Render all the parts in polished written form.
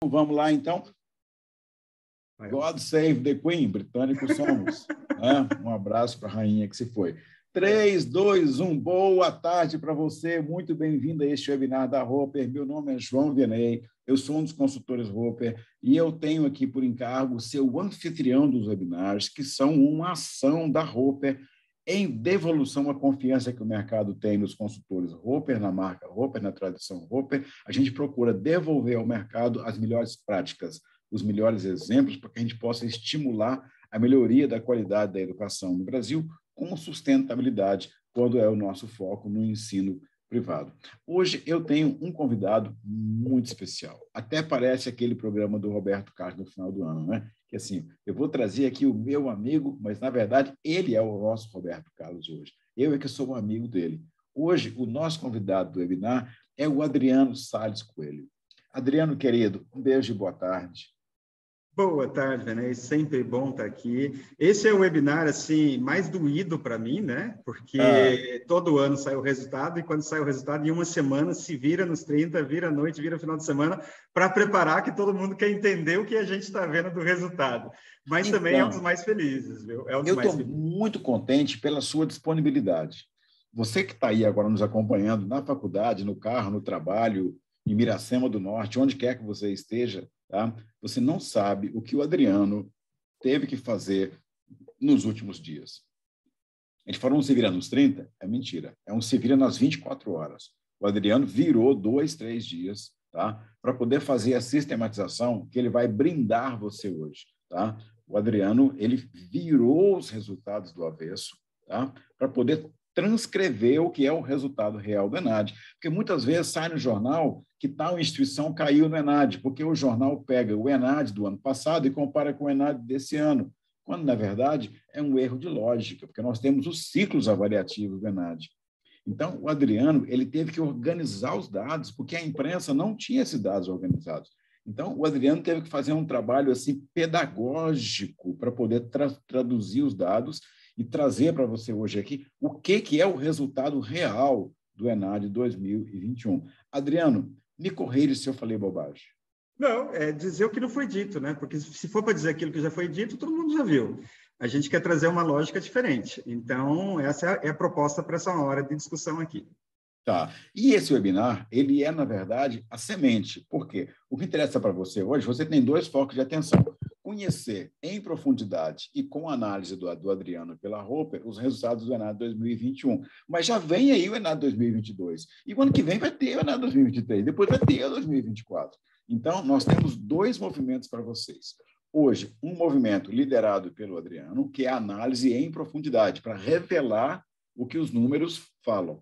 Vamos lá, então. God save the Queen, britânicos somos. Né? Um abraço para a rainha que se foi. 3, 2, 1, boa tarde para você. Muito bem-vindo a este webinar da Roper. Meu nome é João Vianney, eu sou um dos consultores Roper e eu tenho aqui por encargo ser o anfitrião dos webinars, que são uma ação da Roper em devolução à confiança que o mercado tem nos consultores Roper, na marca Roper, na tradição Roper. A gente procura devolver ao mercado as melhores práticas, os melhores exemplos, para que a gente possa estimular a melhoria da qualidade da educação no Brasil com sustentabilidade, quando é o nosso foco no ensino privado. Hoje eu tenho um convidado muito especial. Até parece aquele programa do Roberto Carlos no final do ano, né? Que assim, eu vou trazer aqui o meu amigo, mas na verdade ele é o nosso Roberto Carlos hoje. Eu é que sou um amigo dele. Hoje o nosso convidado do webinar é o Adriano Salles Coelho. Adriano, querido, um beijo e boa tarde. Boa tarde, Vianney. Sempre bom estar aqui. Esse é o webinar assim mais doído para mim, né? Porque todo ano sai o resultado e quando sai o resultado, em uma semana se vira nos 30, vira à noite, vira final de semana, para preparar que todo mundo quer entender o que a gente está vendo do resultado. Mas então, também é um dos mais felizes, viu? É um dos eu mais estou felizes. muito contente pela sua disponibilidade. Você que está aí agora nos acompanhando na faculdade, no carro, no trabalho, em Miracema do Norte, onde quer que você esteja, tá? Você não sabe o que o Adriano teve que fazer nos últimos dias. A gente falou um se vira nos 30? É mentira. É um se vira nas 24 horas. O Adriano virou 2, 3 dias, tá? Para poder fazer a sistematização que ele vai brindar você hoje, tá? O Adriano, ele virou os resultados do avesso, tá? Para poder transcrever o que é o resultado real do ENAD. Porque muitas vezes sai no jornal que tal instituição caiu no ENAD, porque o jornal pega o ENAD do ano passado e compara com o ENAD desse ano, quando, na verdade, é um erro de lógica, porque nós temos os ciclos avaliativos do ENAD. Então, o Adriano ele teve que organizar os dados, porque a imprensa não tinha esses dados organizados. Então, o Adriano teve que fazer um trabalho assim, pedagógico para poder traduzir os dados e trazer para você hoje aqui o que é o resultado real do ENAD 2021. Adriano, me corrija se eu falei bobagem. Não, é dizer o que não foi dito, né? Porque se for para dizer aquilo que já foi dito, todo mundo já viu. A gente quer trazer uma lógica diferente. Então, essa é a proposta para essa hora de discussão aqui. Tá. E esse webinar, ele é, na verdade, a semente. Por quê? O que interessa para você hoje, você tem 2 focos de atenção. Conhecer em profundidade e com análise do Adriano pela Roper os resultados do ENAD 2021. Mas já vem aí o ENAD 2022. E o ano que vem vai ter o ENAD 2023, depois vai ter o 2024. Então, nós temos 2 movimentos para vocês. Hoje, um movimento liderado pelo Adriano, que é a análise em profundidade, para revelar o que os números falam.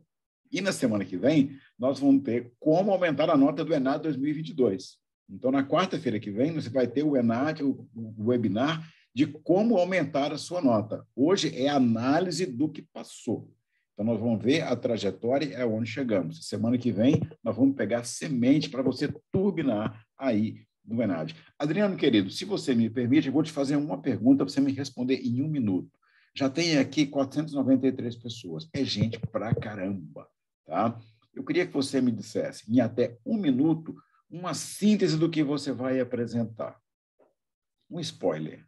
E na semana que vem, nós vamos ter como aumentar a nota do ENAD 2022. Então, na quarta-feira que vem, você vai ter o ENAD, o webinar de como aumentar a sua nota. Hoje é a análise do que passou. Então, nós vamos ver a trajetória e onde chegamos. Semana que vem, nós vamos pegar semente para você turbinar aí no ENAD. Adriano, querido, se você me permite, eu vou te fazer uma pergunta para você me responder em 1 minuto. Já tem aqui 493 pessoas. É gente pra caramba. Tá? Eu queria que você me dissesse, em até 1 minuto, uma síntese do que você vai apresentar. Um spoiler.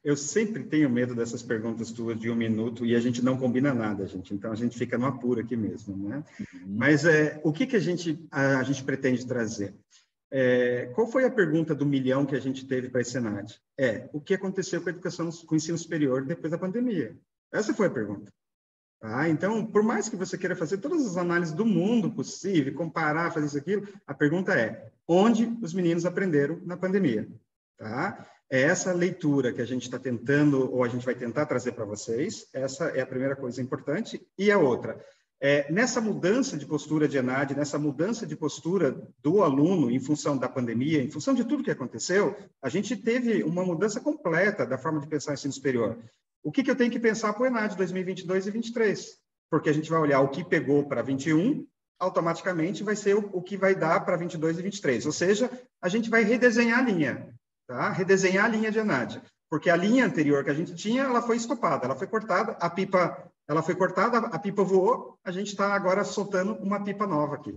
Eu sempre tenho medo dessas perguntas tuas de 1 minuto e a gente não combina nada, gente. Então, a gente fica no apuro aqui mesmo, né? Mas o que a gente pretende trazer? Qual foi a pergunta do milhão que a gente teve para esse ENAD? O que aconteceu com a educação, com o ensino superior depois da pandemia? Essa foi a pergunta. Tá? Então, por mais que você queira fazer todas as análises do mundo possível, comparar, fazer isso, aquilo, a pergunta é, onde os meninos aprenderam na pandemia? Tá? É essa leitura que a gente está tentando, ou a gente vai tentar trazer para vocês, essa é a primeira coisa importante. E a outra, nessa mudança de postura de ENAD, nessa mudança de postura do aluno em função da pandemia, em função de tudo que aconteceu, a gente teve uma mudança completa da forma de pensar o ensino superior. O que eu tenho que pensar para o ENAD 2022 e 2023? Porque a gente vai olhar o que pegou para 21, automaticamente vai ser o que vai dar para 22 e 23. Ou seja, a gente vai redesenhar a linha, tá? Redesenhar a linha de ENAD. Porque a linha anterior que a gente tinha, ela foi estopada, ela foi cortada, a pipa voou, a gente está agora soltando uma pipa nova aqui.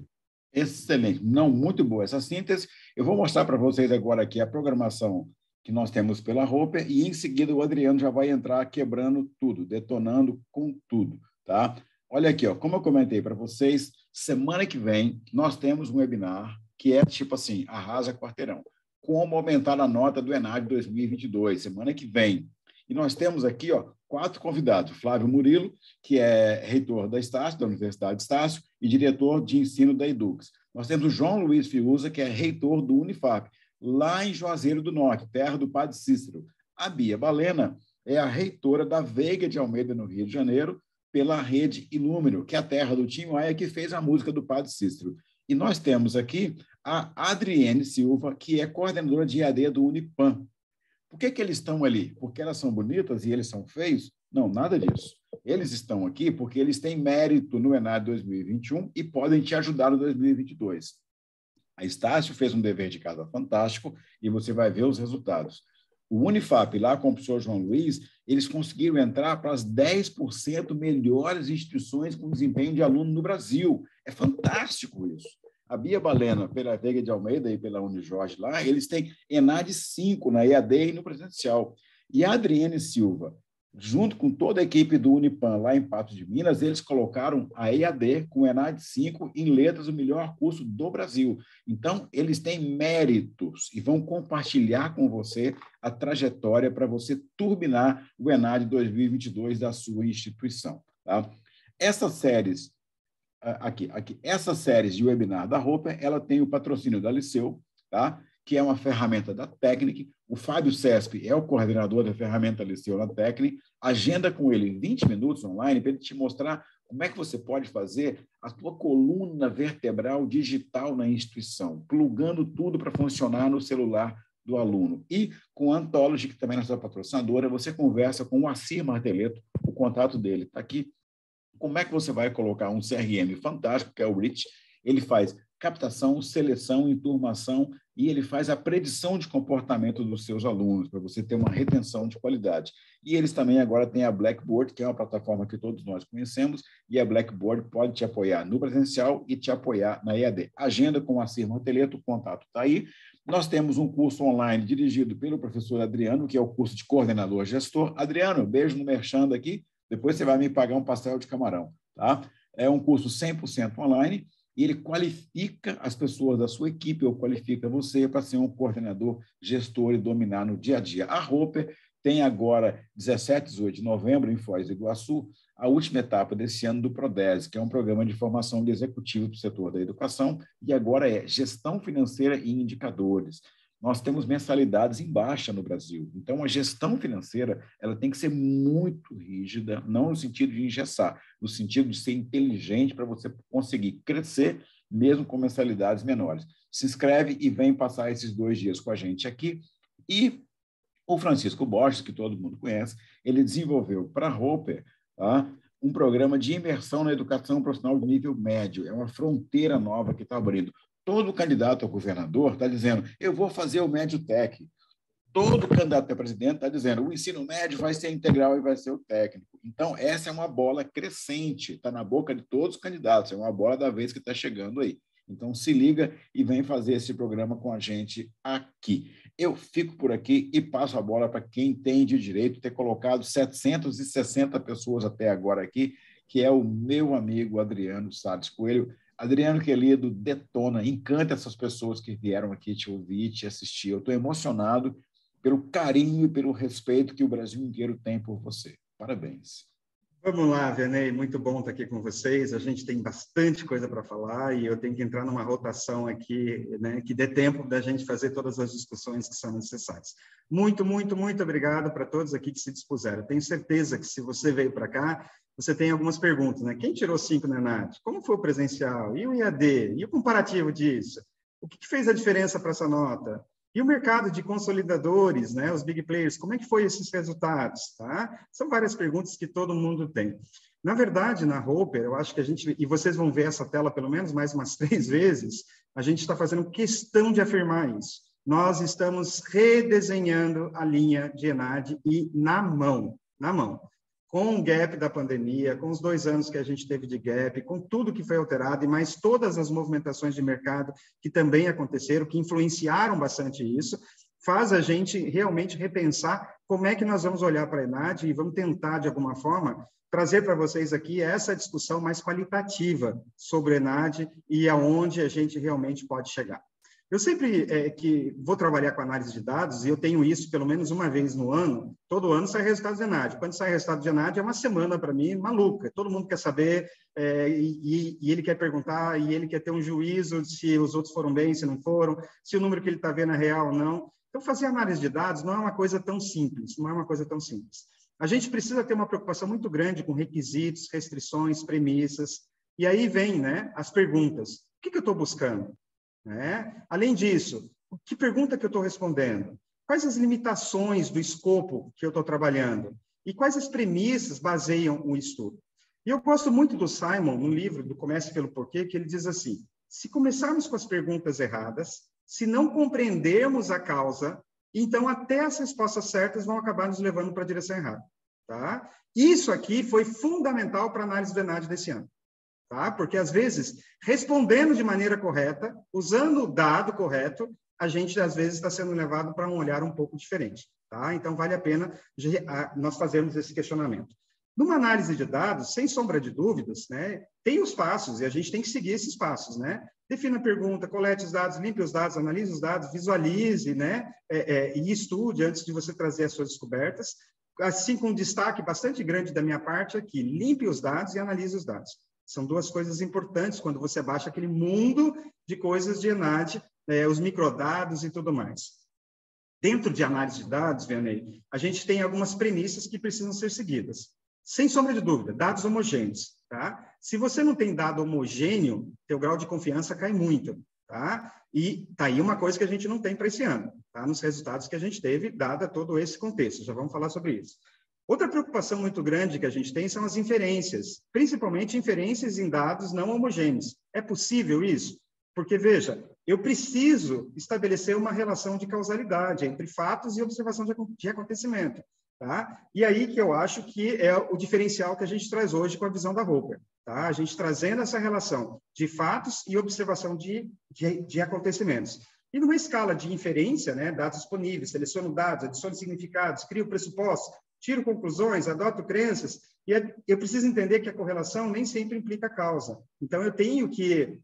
Excelente. Não, muito boa essa síntese. Eu vou mostrar para vocês agora aqui a programação que nós temos pela Roper e, em seguida, o Adriano já vai entrar quebrando tudo, detonando com tudo, tá? Olha aqui, ó, como eu comentei para vocês, semana que vem nós temos um webinar que é tipo assim, arrasa quarteirão. Como aumentar a nota do ENAD 2022, semana que vem. E nós temos aqui, ó, 4 convidados. Flávio Murilo, que é reitor da Estácio, da Universidade de Estácio, e diretor de ensino da Edux. Nós temos o João Luiz Fiuza, que é reitor do Unifap, lá em Juazeiro do Norte, terra do Padre Cícero. A Bia Balena é a reitora da Veiga de Almeida, no Rio de Janeiro, pela rede Inúmero, que é a terra do Tim Maia, que fez a música do Padre Cícero. E nós temos aqui a Adriene Silva, que é coordenadora de EAD do Unipam. Por que eles estão ali? Porque elas são bonitas e eles são feios? Não, nada disso. Eles estão aqui porque eles têm mérito no ENAD 2021 e podem te ajudar no 2022. A Estácio fez um dever de casa fantástico e você vai ver os resultados. O Unifap, lá com o professor João Luiz, eles conseguiram entrar para as 10% melhores instituições com desempenho de aluno no Brasil. É fantástico isso. A Bia Balena, pela Veiga de Almeida e pela Unijorge lá, eles têm ENAD 5 na EAD e no presencial. E a Adriene Silva, junto com toda a equipe do Unipam lá em Patos de Minas, eles colocaram a EAD com ENAD 5 em letras, o melhor curso do Brasil. Então, eles têm méritos e vão compartilhar com você a trajetória para você turbinar o ENAD 2022 da sua instituição. Tá? Essas séries essas séries de webinar da Roper, ela tem o patrocínio da Liceu, tá? Que é uma ferramenta da Técnic. O Fábio Cesp é o coordenador da ferramenta Liceu na Técnic. Agenda com ele 20 minutos online para ele te mostrar como é que você pode fazer a sua coluna vertebral digital na instituição, plugando tudo para funcionar no celular do aluno. E com a Anthology, que também é nossa patrocinadora, você conversa com o Assir Marteleto, o contato dele está aqui. Como é que você vai colocar um CRM fantástico, que é o Rich? Ele faz captação, seleção, enturmação e ele faz a predição de comportamento dos seus alunos, para você ter uma retenção de qualidade. E eles também agora têm a Blackboard, que é uma plataforma que todos nós conhecemos, e a Blackboard pode te apoiar no presencial e te apoiar na EAD. Agenda com a Cirma Marteleto, o contato está aí. Nós temos um curso online dirigido pelo professor Adriano, que é o curso de coordenador gestor. Adriano, beijo no merchan aqui. Depois você vai me pagar um pastel de camarão, tá? É um curso 100% online e ele qualifica as pessoas da sua equipe ou qualifica você para ser um coordenador, gestor e dominar no dia a dia. A Roper tem agora, 17 e 18 de novembro, em Foz do Iguaçu, a última etapa desse ano do PRODESE, que é um programa de formação de executivo para o setor da educação, e agora é gestão financeira e indicadores. Nós temos mensalidades em baixa no Brasil. Então, a gestão financeira ela tem que ser muito rígida, não no sentido de engessar, no sentido de ser inteligente para você conseguir crescer, mesmo com mensalidades menores. Se inscreve e vem passar esses 2 dias com a gente aqui. E o Francisco Borges, que todo mundo conhece, ele desenvolveu para a Roper, tá, um programa de imersão na educação profissional de nível médio. É uma fronteira nova que está abrindo. Todo candidato a governador está dizendo, eu vou fazer o médio tech. Todo candidato a presidente está dizendo, o ensino médio vai ser integral e vai ser o técnico. Então, essa é uma bola crescente, está na boca de todos os candidatos, é uma bola da vez que está chegando aí. Então, se liga e vem fazer esse programa com a gente aqui. Eu fico por aqui e passo a bola para quem entende direito, ter colocado 760 pessoas até agora aqui, que é o meu amigo Adriano Salles Coelho. Adriano, querido, detona, encanta essas pessoas que vieram aqui te ouvir, te assistir. Eu estou emocionado pelo carinho e pelo respeito que o Brasil inteiro tem por você. Parabéns. Vamos lá, Vianney, muito bom estar aqui com vocês. A gente tem bastante coisa para falar e eu tenho que entrar numa rotação aqui, né, que dê tempo da gente fazer todas as discussões que são necessárias. Muito, muito, muito obrigado para todos aqui que se dispuseram. Tenho certeza que se você veio para cá, você tem algumas perguntas, né? Quem tirou 5 no ENAD? Como foi o presencial? E o IAD? E o comparativo disso? O que fez a diferença para essa nota? E o mercado de consolidadores, né? Os big players, como é que foi esses resultados? Tá? São várias perguntas que todo mundo tem. Na verdade, na Roper, eu acho que a gente, e vocês vão ver essa tela pelo menos mais umas 3 vezes, a gente está fazendo questão de afirmar isso. Nós estamos redesenhando a linha de ENAD e na mão. com o gap da pandemia, com os 2 anos que a gente teve de gap, com tudo que foi alterado e mais todas as movimentações de mercado que também aconteceram, que influenciaram bastante isso, faz a gente realmente repensar como é que nós vamos olhar para a ENAD e vamos tentar, de alguma forma, trazer para vocês aqui essa discussão mais qualitativa sobre a ENAD e aonde a gente realmente pode chegar. Eu sempre que vou trabalhar com análise de dados, e eu tenho isso pelo menos uma vez no ano, todo ano sai resultado de ENAD. Quando sai resultado de ENAD, é uma semana para mim maluca. Todo mundo quer saber, e ele quer perguntar, e ele quer ter um juízo se os outros foram bem, se não foram, se o número que ele está vendo é real ou não. Então, fazer análise de dados não é uma coisa tão simples, não é uma coisa tão simples. A gente precisa ter uma preocupação muito grande com requisitos, restrições, premissas, e aí vem, né, as perguntas. O que eu estou buscando? Além disso, que pergunta que eu estou respondendo? Quais as limitações do escopo que eu estou trabalhando? E quais as premissas baseiam o estudo? E eu gosto muito do Simon, no livro do Comece pelo Porquê, que ele diz assim, se começarmos com as perguntas erradas, se não compreendermos a causa, então até as respostas certas vão acabar nos levando para a direção errada. Tá? Isso aqui foi fundamental para a análise do ENAD desse ano. Tá? Porque, às vezes, respondendo de maneira correta, usando o dado correto, a gente, às vezes, está sendo levado para um olhar um pouco diferente. Tá? Então, vale a pena nós fazermos esse questionamento. Numa análise de dados, sem sombra de dúvidas, né, tem os passos, e a gente tem que seguir esses passos. Né? Defina a pergunta, colete os dados, limpe os dados, analise os dados, visualize, né, e estude antes de você trazer as suas descobertas. Assim, com um destaque bastante grande da minha parte aqui, limpe os dados e analise os dados. São 2 coisas importantes quando você baixa aquele mundo de coisas de ENAD, os microdados e tudo mais. Dentro de análise de dados, Vianney, a gente tem algumas premissas que precisam ser seguidas. Sem sombra de dúvida, dados homogêneos. Tá? Se você não tem dado homogêneo, teu grau de confiança cai muito. Tá? E tá aí uma coisa que a gente não tem para esse ano, tá? Nos resultados que a gente teve, dada todo esse contexto. Já vamos falar sobre isso. Outra preocupação muito grande que a gente tem são as inferências, principalmente inferências em dados não homogêneos. É possível isso? Porque, veja, eu preciso estabelecer uma relação de causalidade entre fatos e observação de acontecimento. Tá? E aí que eu acho que é o diferencial que a gente traz hoje com a visão da Roper. Tá? A gente trazendo essa relação de fatos e observação de acontecimentos. E numa escala de inferência, né, dados disponíveis, seleciono dados, adiciono significados, crio pressupostos, tiro conclusões, adoto crenças, e eu preciso entender que a correlação nem sempre implica causa. Então, eu tenho que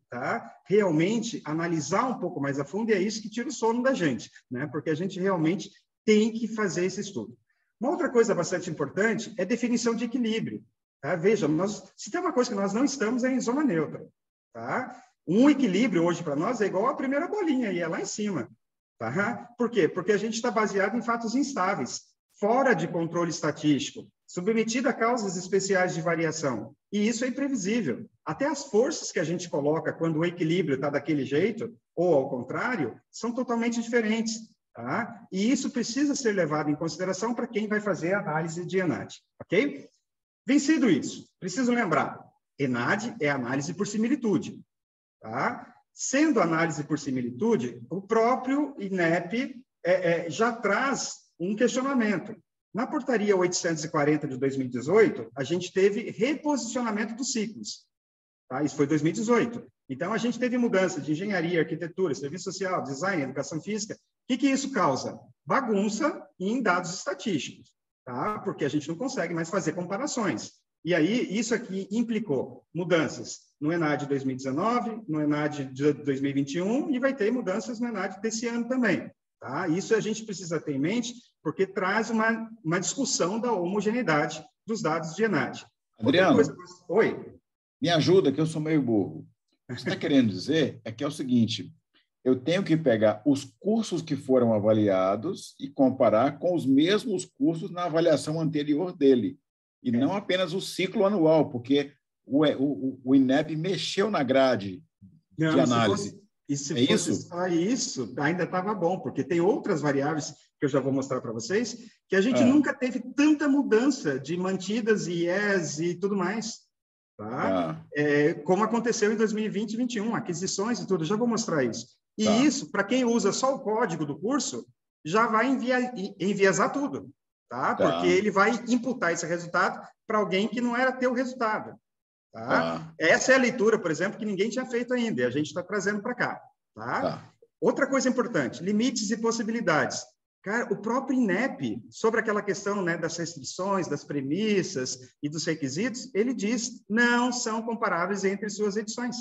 realmente analisar um pouco mais a fundo, e é isso que tira o sono da gente, né? Porque a gente realmente tem que fazer esse estudo. Uma outra coisa bastante importante é definição de equilíbrio. Tá? Veja, se tem uma coisa que nós não estamos é em zona neutra. Tá? Um equilíbrio hoje para nós é igual a primeira bolinha, e é lá em cima. Tá? Por quê? Porque a gente está baseado em fatos instáveis, fora de controle estatístico, submetido a causas especiais de variação. E isso é imprevisível. Até as forças que a gente coloca quando o equilíbrio está daquele jeito, ou ao contrário, são totalmente diferentes. Tá? E isso precisa ser levado em consideração para quem vai fazer a análise de ENAD. Ok? Vencido isso, preciso lembrar, ENAD é análise por similitude. Tá? Sendo análise por similitude, o próprio INEP já traz um questionamento. Na portaria 840 de 2018, a gente teve reposicionamento dos ciclos. Tá? Isso foi 2018. Então, a gente teve mudança de engenharia, arquitetura, serviço social, design, educação física. O que isso causa? Bagunça em dados estatísticos, tá? Porque a gente não consegue mais fazer comparações. E aí, isso aqui implicou mudanças no ENAD de 2019, no ENAD de 2021, e vai ter mudanças no ENAD desse ano também. Tá? Isso a gente precisa ter em mente, porque traz uma discussão da homogeneidade dos dados de ENAD. Adriano, Oi? Me ajuda, que eu sou meio burro. O que você está querendo dizer é o seguinte, eu tenho que pegar os cursos que foram avaliados e comparar com os mesmos cursos na avaliação anterior dele, e não apenas o ciclo anual, porque o INEP mexeu na grade de análise. Se fosse só isso, ainda estava bom, porque tem outras variáveis que eu já vou mostrar para vocês, que a gente nunca teve tanta mudança de mantidas e IES e tudo mais. Tá? Como aconteceu em 2020 e 2021, aquisições e tudo, já vou mostrar isso. E isso, para quem usa só o código do curso, já vai enviesar tudo. tá? Porque ele vai imputar esse resultado para alguém que não era ter o resultado. Tá? Essa é a leitura, por exemplo, que ninguém tinha feito ainda, e a gente está trazendo para cá. Tá? Outra coisa importante, limites e possibilidades. Cara, o próprio INEP, sobre aquela questão, né, das restrições, das premissas e dos requisitos, ele diz não são comparáveis entre suas edições.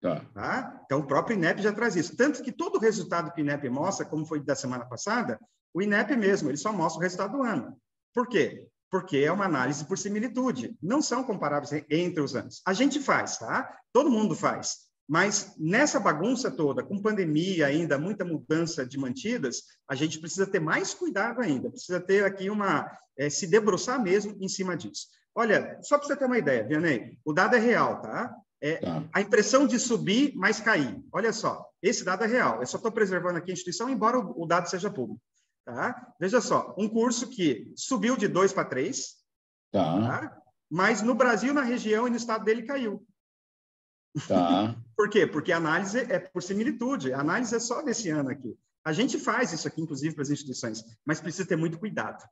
Tá? Então, o próprio INEP já traz isso. Tanto que todo o resultado que o INEP mostra, como foi da semana passada, o INEP mesmo, ele só mostra o resultado do ano. Por quê? Porque é uma análise por similitude. Não são comparáveis entre os anos. A gente faz, tá? Todo mundo faz. Mas nessa bagunça toda, com pandemia ainda, muita mudança de mantidas, a gente precisa ter mais cuidado ainda. Precisa ter aqui se debruçar mesmo em cima disso. Olha, só para você ter uma ideia, Vianney, o dado é real, tá? A impressão de subir, mas cair. Olha só, esse dado é real. Eu só estou preservando aqui a instituição, embora o dado seja público. Tá? Veja só, um curso que subiu de 2 para 3, tá? Mas no Brasil, na região e no estado dele caiu. Por quê? Porque a análise é por similitude, a análise é só desse ano aqui. A gente faz isso aqui, inclusive, para as instituições, mas precisa ter muito cuidado,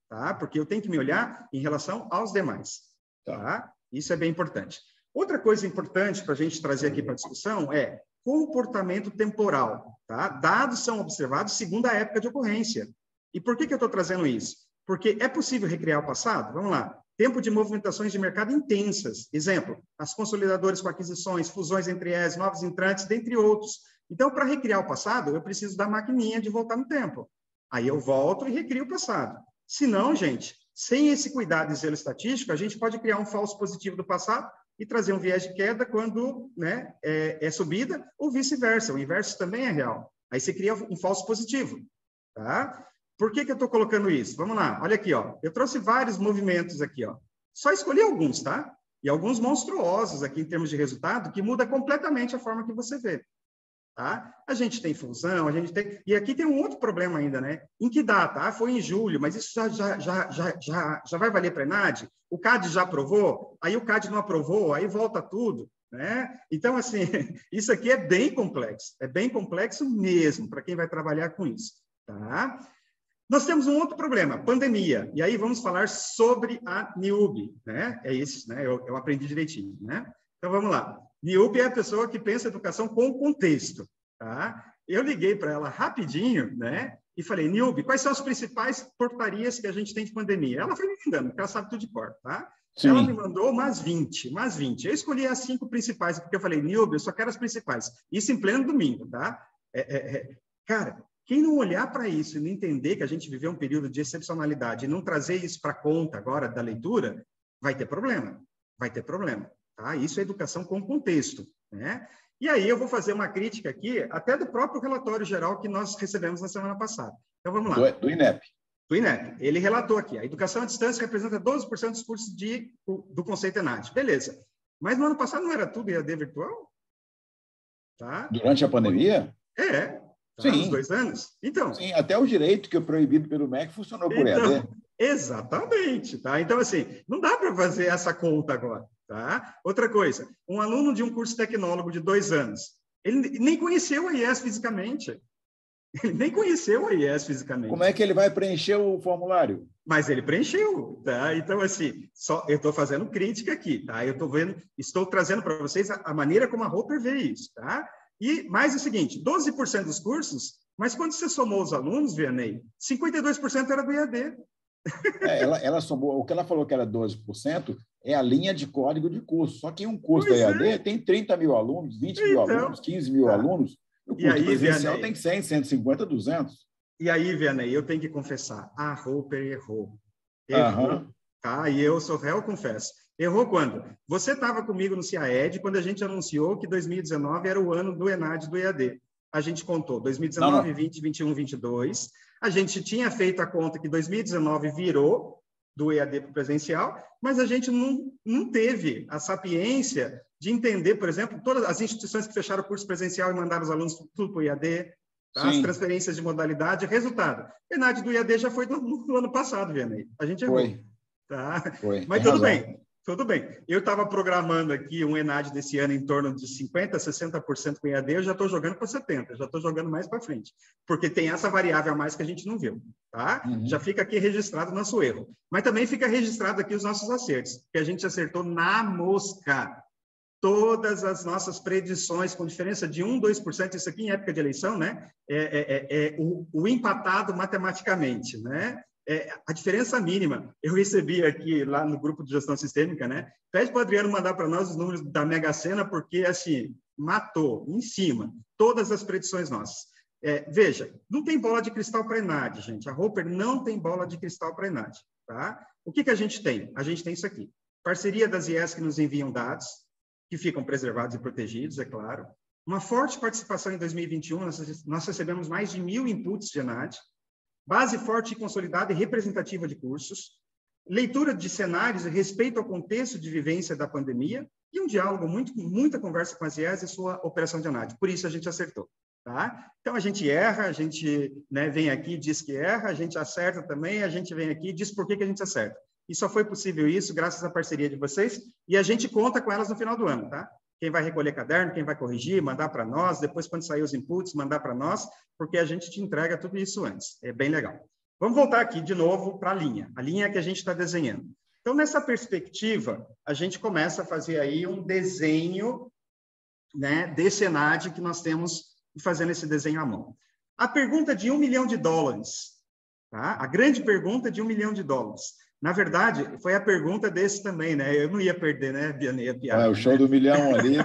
tá? Porque eu tenho que me olhar em relação aos demais. Tá? Isso é bem importante. Outra coisa importante para a gente trazer aqui para a discussão é comportamento temporal, tá? Dados são observados segundo a época de ocorrência. E por que eu estou trazendo isso? Porque é possível recriar o passado? Vamos lá. Tempo de movimentações de mercado intensas. Exemplo, as consolidadoras com aquisições, fusões entre elas, novos entrantes, dentre outros. Então, para recriar o passado, eu preciso da maquininha de voltar no tempo. Aí eu volto e recrio o passado. Se não, gente, sem esse cuidado e zelo estatístico, a gente pode criar um falso positivo do passado e trazer um viés de queda quando, né, é subida, ou vice-versa. O inverso também é real. Aí você cria um falso positivo. Tá? Por que eu estou colocando isso? Vamos lá, olha aqui. Ó. Eu trouxe vários movimentos aqui. Ó. Só escolhi alguns, tá? E alguns monstruosos aqui em termos de resultado, que muda completamente a forma que você vê. Tá? A gente tem fusão, a gente tem... E aqui tem um outro problema ainda, né? Em que data? Ah, foi em julho, mas isso já vai valer para a ENAD? O CAD já aprovou? Aí o CAD não aprovou, aí volta tudo, né? Então, assim, isso aqui é bem complexo mesmo, para quem vai trabalhar com isso, tá? Nós temos um outro problema, pandemia, e aí vamos falar sobre a NIUB, né? É isso, né? Eu aprendi direitinho, né? Então, vamos lá. NIUB é a pessoa que pensa a educação com contexto, tá? Eu liguei para ela rapidinho, né? E falei, NIUB, quais são as principais portarias que a gente tem de pandemia? Ela foi me mandando, porque ela sabe tudo de cor, tá? Sim. Ela me mandou umas 20. Eu escolhi as 5 principais, porque eu falei, NIUB, eu só quero as principais. Isso em pleno domingo, tá? Cara, quem não olhar para isso e não entender que a gente viveu um período de excepcionalidade e não trazer isso para conta agora da leitura, vai ter problema. Tá? Isso é educação com contexto, né? E aí eu vou fazer uma crítica aqui, até do próprio relatório geral que nós recebemos na semana passada. Então, vamos lá. Do INEP. Do INEP. Ele relatou aqui, a educação à distância representa 12% dos cursos do conceito ENAD. Beleza. Mas no ano passado não era tudo EAD virtual? Tá? Durante a pandemia? Tá, nos 2 anos? Então. Sim, até o direito que é proibido pelo MEC funcionou por EAD. Exatamente, tá? Então, assim, não dá para fazer essa conta agora, tá? Outra coisa, um aluno de um curso tecnólogo de 2 anos, ele nem conheceu o IES fisicamente. Como é que ele vai preencher o formulário? Mas ele preencheu, tá? Então, assim, eu estou fazendo crítica aqui, tá? Estou trazendo para vocês a maneira como a Roper vê isso, tá? E mais o seguinte, 12% dos cursos, mas quando você somou os alunos, Vianney, 52% era do EAD. Ela somou, o que ela falou que era 12% é a linha de código de curso. Só que um curso da EAD tem 30 mil alunos, 20 mil alunos, 15 mil alunos. O curso presencial tem 100, 150, 200. E aí, Vianney, eu tenho que confessar, a Roper errou. Tá? E eu sou réu, confesso. Errou quando? Você estava comigo no CIAED quando a gente anunciou que 2019 era o ano do ENAD do EAD. A gente contou 2019, 20, 21, 22. A gente tinha feito a conta que 2019 virou do EAD para o presencial, mas a gente não teve a sapiência de entender, por exemplo, todas as instituições que fecharam o curso presencial e mandaram os alunos tudo para o EAD, tá? As transferências de modalidade. Resultado, o ENAD do EAD já foi no ano passado, Vianney. A gente errou. Tá? Foi. Mas tudo bem. Tudo bem. Eu estava programando aqui um ENAD desse ano em torno de 50%, 60% com EAD, eu já estou jogando para 70%, já estou jogando mais para frente, porque tem essa variável a mais que a gente não viu, tá? Já fica aqui registrado o nosso erro. Mas também fica registrado aqui os nossos acertos, que a gente acertou na mosca. Todas as nossas predições, com diferença de 1%, 2%, isso aqui em época de eleição, né? O empatado matematicamente, né? A diferença mínima. Eu recebi aqui lá no grupo de gestão sistêmica, né? Pede para o Adriano mandar para nós os números da Mega Sena, porque, assim, matou em cima todas as predições nossas. Veja, não tem bola de cristal para a ENAD, gente. A Roper não tem bola de cristal para a ENAD, tá? O que a gente tem? A gente tem isso aqui. Parceria das IES que nos enviam dados, que ficam preservados e protegidos, é claro. Uma forte participação em 2021, nós recebemos mais de 1.000 inputs de ENAD, base forte e consolidada e representativa de cursos, leitura de cenários e respeito ao contexto de vivência da pandemia e um diálogo, muita conversa com as IES e sua operação de ENAD. Por isso a gente acertou. Tá? Então, a gente erra, a gente, né, vem aqui e diz que erra, a gente acerta também, a gente vem aqui e diz por que a gente acerta. E só foi possível isso graças à parceria de vocês, e a gente conta com elas no final do ano, tá? Quem vai recolher caderno, quem vai corrigir, mandar para nós, depois, quando sair os inputs, mandar para nós, porque a gente te entrega tudo isso antes. É bem legal. Vamos voltar aqui de novo para a linha que a gente está desenhando. Então, nessa perspectiva, a gente começa a fazer aí um desenho, né, desse ENAD que nós temos fazendo esse desenho à mão. A pergunta de $1 milhão, tá? A grande pergunta de $1 milhão. Na verdade, foi a pergunta desse também, né? Eu não ia perder, né, Vianney, a piada. O show do milhão ali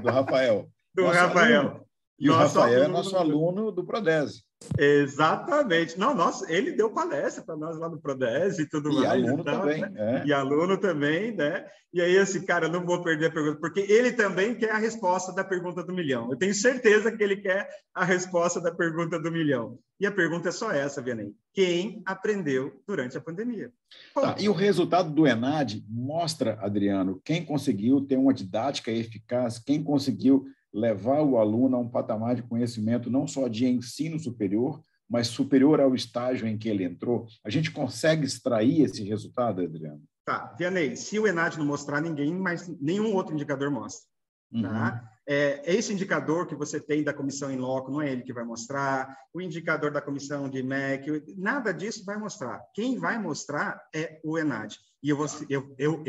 do Rafael. Do Rafael. Aluno. E o Rafael é nosso aluno do Prodese. Exatamente. Não, nossa, ele deu palestra para nós lá no Prodese e tudo mais. E aluno então, também. Né? E aluno também, né? E aí, assim, cara, eu não vou perder a pergunta, porque ele também quer a resposta da pergunta do milhão. Eu tenho certeza que ele quer a resposta da pergunta do milhão. E a pergunta é só essa, Vianney. Quem aprendeu durante a pandemia? Tá, e o resultado do ENAD mostra, Adriano, quem conseguiu ter uma didática eficaz, quem conseguiu levar o aluno a um patamar de conhecimento não só de ensino superior, mas superior ao estágio em que ele entrou. A gente consegue extrair esse resultado, Adriano? Tá, Vianney, se o ENAD não mostrar ninguém, mas nenhum outro indicador mostra. Tá? Esse indicador que você tem da comissão em loco, não é ele que vai mostrar, o indicador da comissão de MEC, nada disso vai mostrar. Quem vai mostrar é o ENAD. E eu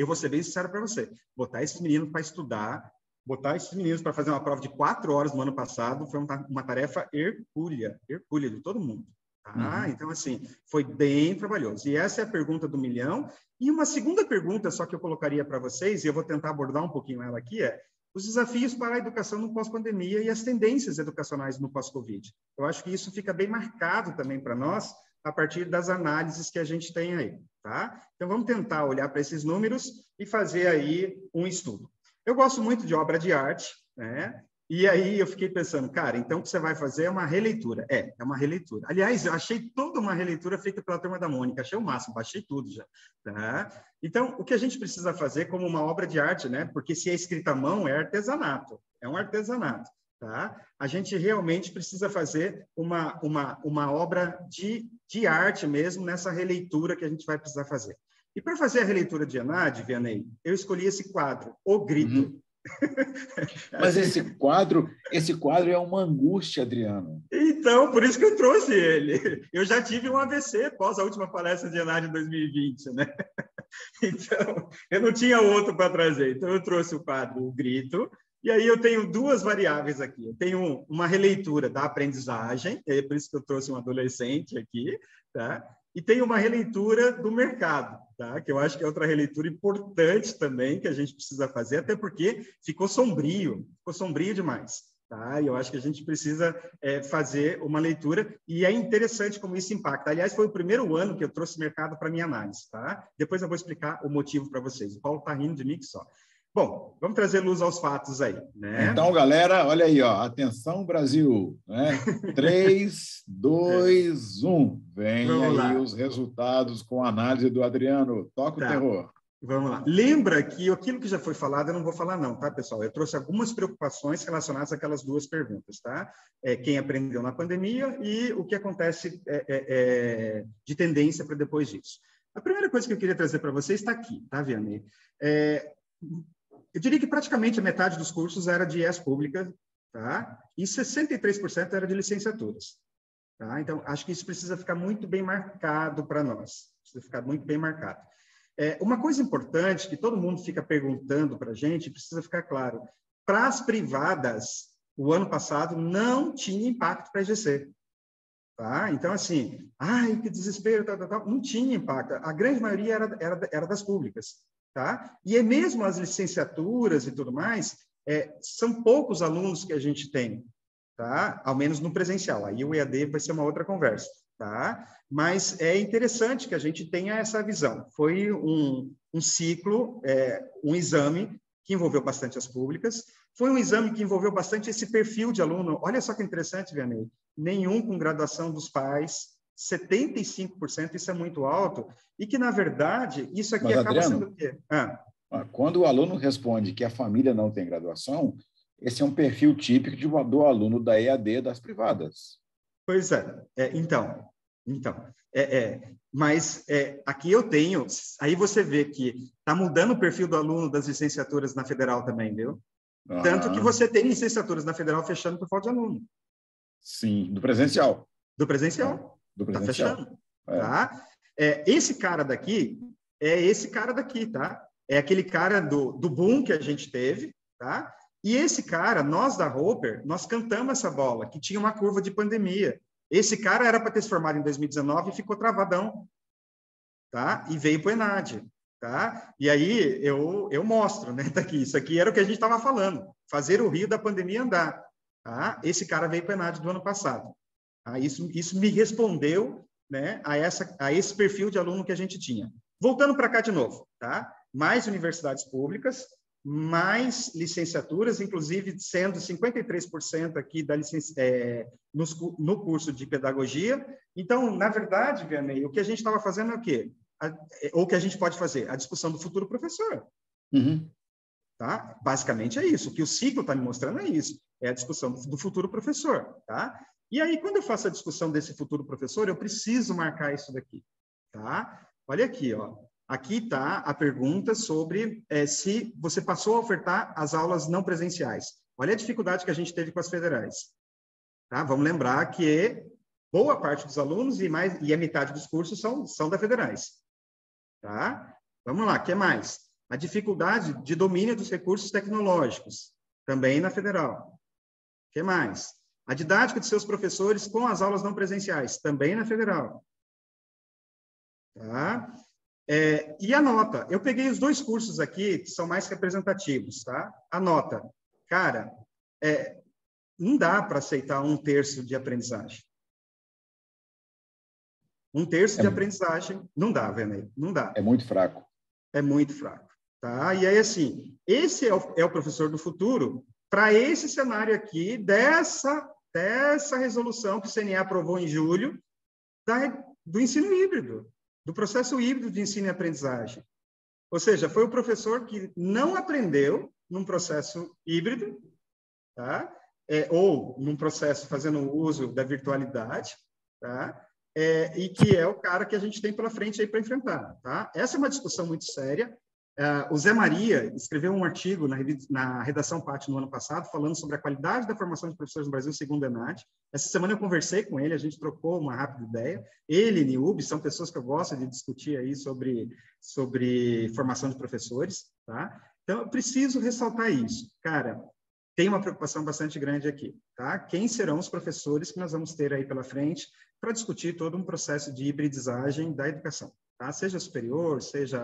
vou ser bem sincero para você, botar esses meninos para estudar, botar esses meninos para fazer uma prova de 4 horas no ano passado foi uma tarefa hercúlea de todo mundo. Tá? Então, assim, foi bem trabalhoso. E essa é a pergunta do milhão. E uma segunda pergunta, só que eu colocaria para vocês, e eu vou tentar abordar um pouquinho ela aqui, os desafios para a educação no pós-pandemia e as tendências educacionais no pós-Covid. Eu acho que isso fica bem marcado também para nós, a partir das análises que a gente tem aí. Tá? Então, vamos tentar olhar para esses números e fazer aí um estudo. Eu gosto muito de obra de arte, né? E aí eu fiquei pensando, cara, então o que você vai fazer é uma releitura. É uma releitura. Aliás, eu achei toda uma releitura feita pela Turma da Mônica, achei o máximo, baixei tudo já. Tá? Então, o que a gente precisa fazer como uma obra de arte, né? Porque se é escrita à mão, é artesanato, é um artesanato. Tá? A gente realmente precisa fazer uma obra de arte mesmo nessa releitura que a gente vai precisar fazer. E para fazer a releitura de ENAD, Vianney, eu escolhi esse quadro, O Grito. Mas esse quadro é uma angústia, Adriano. Então, por isso que eu trouxe ele. Eu já tive um AVC após a última palestra de ENAD em 2020, né? Então, eu não tinha outro para trazer. Então, eu trouxe o quadro O Grito. E aí eu tenho duas variáveis aqui. Eu tenho uma releitura da aprendizagem, é por isso que eu trouxe um adolescente aqui, tá? E tem uma releitura do mercado, tá? Que eu acho que é outra releitura importante também que a gente precisa fazer, até porque ficou sombrio demais, tá? E eu acho que a gente precisa fazer uma leitura, e é interessante como isso impacta. Aliás, foi o primeiro ano que eu trouxe mercado para minha análise, tá? Depois eu vou explicar o motivo para vocês. O Paulo está rindo de mim que só. Bom, vamos trazer luz aos fatos aí, né? Então, galera, olha aí, ó, atenção, Brasil, né? 3, 2, 1. Vem Vamos aí lá. os resultados com a análise do Adriano. Toca o terror. Vamos lá. Lembra que aquilo que já foi falado, eu não vou falar não, tá, pessoal? Eu trouxe algumas preocupações relacionadas àquelas duas perguntas, tá? Quem aprendeu na pandemia e o que acontece de tendência para depois disso. A primeira coisa que eu queria trazer para vocês está aqui, tá, Vianney? Eu diria que praticamente a metade dos cursos era de IES pública, tá? E 63% era de licenciaturas. Tá? Então, acho que isso precisa ficar muito bem marcado para nós. Precisa ficar muito bem marcado. Uma coisa importante que todo mundo fica perguntando para a gente, precisa ficar claro. Para as privadas, o ano passado não tinha impacto para a EGC. Tá? Então, assim, ai, que desespero, não tinha impacto. A grande maioria era das públicas. Tá? E mesmo as licenciaturas e tudo mais, são poucos alunos que a gente tem. Tá? Ao menos no presencial. Aí o EAD vai ser uma outra conversa. Tá? Mas é interessante que a gente tenha essa visão. Foi um ciclo, um exame que envolveu bastante as públicas, foi um exame que envolveu bastante esse perfil de aluno. Olha só que interessante, Vianney. Nenhum com graduação dos pais, 75%, isso é muito alto, e que, na verdade, isso aqui acaba Adriano, sendo o quê? Quando o aluno responde que a família não tem graduação, esse é um perfil típico do aluno da EAD das privadas. Pois mas aqui eu tenho, aí você vê que está mudando o perfil do aluno das licenciaturas na federal também, viu? Tanto que você tem licenciaturas na federal fechando por falta de aluno. Sim, do presencial. Do presencial. Do presencial. Está fechando. Tá? Esse cara daqui, tá? É aquele cara do boom que a gente teve, tá? E esse cara, nós da Roper, nós cantamos essa bola, que tinha uma curva de pandemia. Esse cara era para ter se formado em 2019 e ficou travadão, tá? E veio para o ENAD, tá? E aí eu mostro, né? Tá aqui, isso aqui era o que a gente estava falando, fazer o rio da pandemia andar, tá? Esse cara veio para o ENAD do ano passado. Tá? Isso me respondeu, né? A esse perfil de aluno que a gente tinha. Voltando para cá de novo, tá? Mais universidades públicas, mais licenciaturas, inclusive sendo 53% aqui no curso de pedagogia. Então, na verdade, Vianney, o que a gente estava fazendo é o quê? Ou o que a gente pode fazer? A discussão do futuro professor. Uhum. Tá? Basicamente é isso. O que o ciclo está me mostrando é isso. É a discussão do futuro professor. Tá? E aí, quando eu faço a discussão desse futuro professor, eu preciso marcar isso daqui. Tá? Olha aqui, ó. Aqui está a pergunta sobre se você passou a ofertar as aulas não presenciais. Olha a dificuldade que a gente teve com as federais. Tá? Vamos lembrar que boa parte dos alunos e a metade dos cursos são da federais. Tá? Vamos lá, o que mais? A dificuldade de domínio dos recursos tecnológicos, também na federal. O que mais? A didática de seus professores com as aulas não presenciais, também na federal. Tá? E a nota, eu peguei os dois cursos aqui que são mais representativos, tá? A nota, cara, não dá para aceitar 1/3 de aprendizagem. 1/3 de aprendizagem, não dá, Vianney, não dá. É muito fraco. É muito fraco, tá? E aí, assim, esse é o professor do futuro para esse cenário aqui, dessa resolução que o CNE aprovou em julho, do ensino híbrido. Do processo híbrido de ensino e aprendizagem. Ou seja, foi o professor que não aprendeu num processo híbrido, tá? Ou num processo fazendo uso da virtualidade, tá? E que é o cara que a gente tem pela frente aí para enfrentar. Tá? Essa é uma discussão muito séria. O Zé Maria escreveu um artigo na Redação Pátio no ano passado, falando sobre a qualidade da formação de professores no Brasil, segundo o ENAD. Essa semana eu conversei com ele, a gente trocou uma rápida ideia. Ele e Niub são pessoas que eu gosto de discutir aí sobre formação de professores. Tá? Então, eu preciso ressaltar isso. Cara, tem uma preocupação bastante grande aqui. Tá? Quem serão os professores que nós vamos ter aí pela frente para discutir todo um processo de hibridizagem da educação? Tá? Seja superior, seja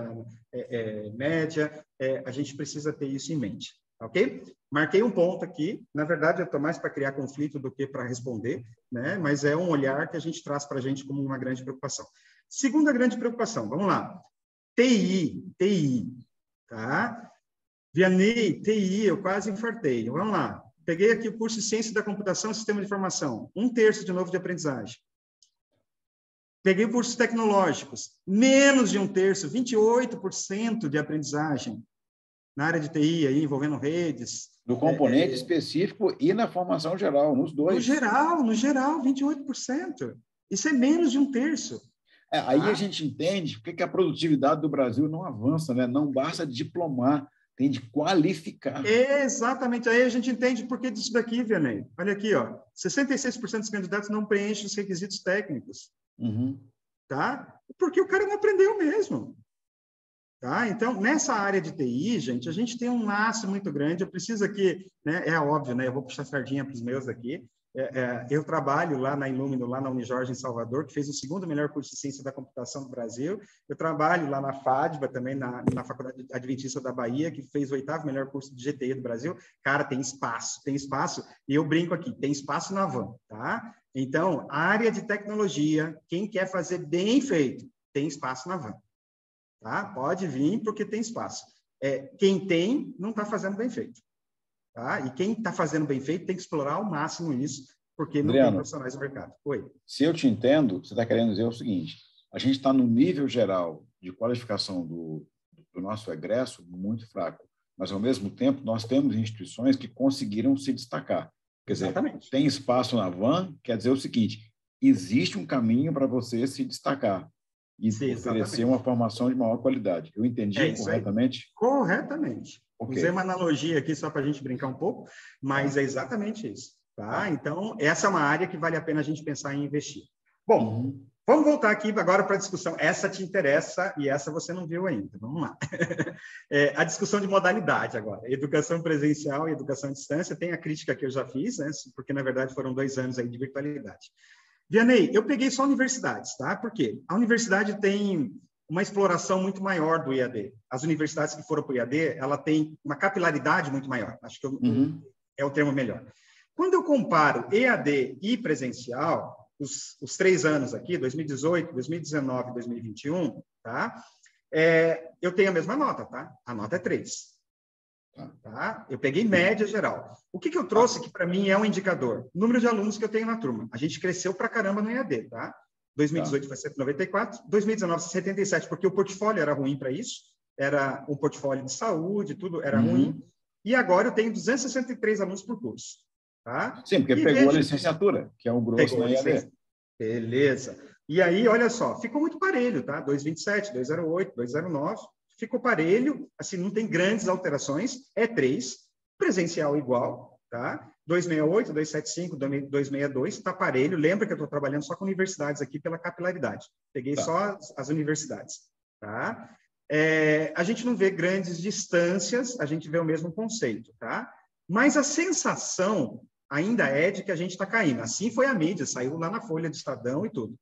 média, a gente precisa ter isso em mente, ok? Marquei um ponto aqui, na verdade eu estou mais para criar conflito do que para responder, né? Mas é um olhar que a gente traz para a gente como uma grande preocupação. Segunda grande preocupação, vamos lá. TI, tá? Vianney, TI, eu quase infartei, vamos lá. Peguei aqui o curso de Ciência da Computação e Sistema de Informação, 1/3 de novo de aprendizagem. Peguei cursos tecnológicos, menos de 1/3, 28% de aprendizagem na área de TI, aí, envolvendo redes. No componente específico e na formação geral, nos dois. No geral, 28%. Isso é menos de 1/3. Aí a gente entende por que a produtividade do Brasil não avança, né? Não basta diplomar, tem de qualificar. Exatamente. Aí a gente entende por que disso daqui, Vianney. Olha aqui, ó, 66% dos candidatos não preenchem os requisitos técnicos. Uhum. Tá? Porque o cara não aprendeu mesmo. Tá? Então, nessa área de TI, gente, a gente tem um laço muito grande. Eu preciso aqui, né, é óbvio, né, eu vou puxar sardinha para os meus aqui. Eu trabalho lá na Ilumino, lá na Unijorge, em Salvador, que fez o segundo melhor curso de ciência da computação do Brasil. Eu trabalho lá na FADBA, também na Faculdade Adventista da Bahia, que fez o oitavo melhor curso de GTI do Brasil. Cara, tem espaço. E eu brinco aqui, tem espaço na van, tá? Então, área de tecnologia, quem quer fazer bem feito, tem espaço na van. Tá? Pode vir, porque tem espaço. Quem tem, não está fazendo bem feito. Tá? E quem está fazendo bem feito tem que explorar ao máximo isso, porque não tem profissionais no mercado. Oi. Se eu te entendo, você está querendo dizer o seguinte: a gente está no nível geral de qualificação do nosso egresso muito fraco, mas, ao mesmo tempo, nós temos instituições que conseguiram se destacar. Quer dizer, exatamente. Tem espaço na van, quer dizer o seguinte: existe um caminho para você se destacar e oferecer uma formação de maior qualidade. Eu entendi corretamente? Corretamente. Okay. Usei uma analogia aqui só para a gente brincar um pouco, mas é exatamente isso. Tá? Então, essa é uma área que vale a pena a gente pensar em investir. Bom, vamos voltar aqui agora para a discussão. Essa te interessa e essa você não viu ainda. Vamos lá. A discussão de modalidade agora. Educação presencial e educação à distância. Tem a crítica que eu já fiz, né? Porque, na verdade, foram 2 anos aí de virtualidade. Vianney, eu peguei só universidades, tá? Por quê? A universidade tem uma exploração muito maior do EAD. As universidades que foram para o EAD, ela tem uma capilaridade muito maior. Acho que é o termo melhor. Quando eu comparo EAD e presencial, os 3 anos aqui, 2018, 2019, 2021, tá? Eu tenho a mesma nota, tá? A nota é 3. Tá? Eu peguei média geral. O que eu trouxe que para mim é um indicador? O número de alunos que eu tenho na turma. A gente cresceu para caramba no EAD, tá? 2018 foi 194, 2019 77, porque o portfólio era ruim para isso. Era um portfólio de saúde, tudo era ruim. E agora eu tenho 263 alunos por curso. Tá? Sim, porque pegou a licenciatura, que é um grosso na EAD. Beleza. E aí, olha só, ficou muito parelho, tá? 227, 208, 209. Ficou parelho, assim, não tem grandes alterações, é 3, presencial igual, tá? 268, 275, 262, está parelho. Lembra que eu estou trabalhando só com universidades aqui pela capilaridade. Peguei só as universidades, tá? A gente não vê grandes distâncias, a gente vê o mesmo conceito, tá? Mas a sensação ainda é de que a gente está caindo. Assim foi a mídia, saiu lá na Folha de Estadão e tudo,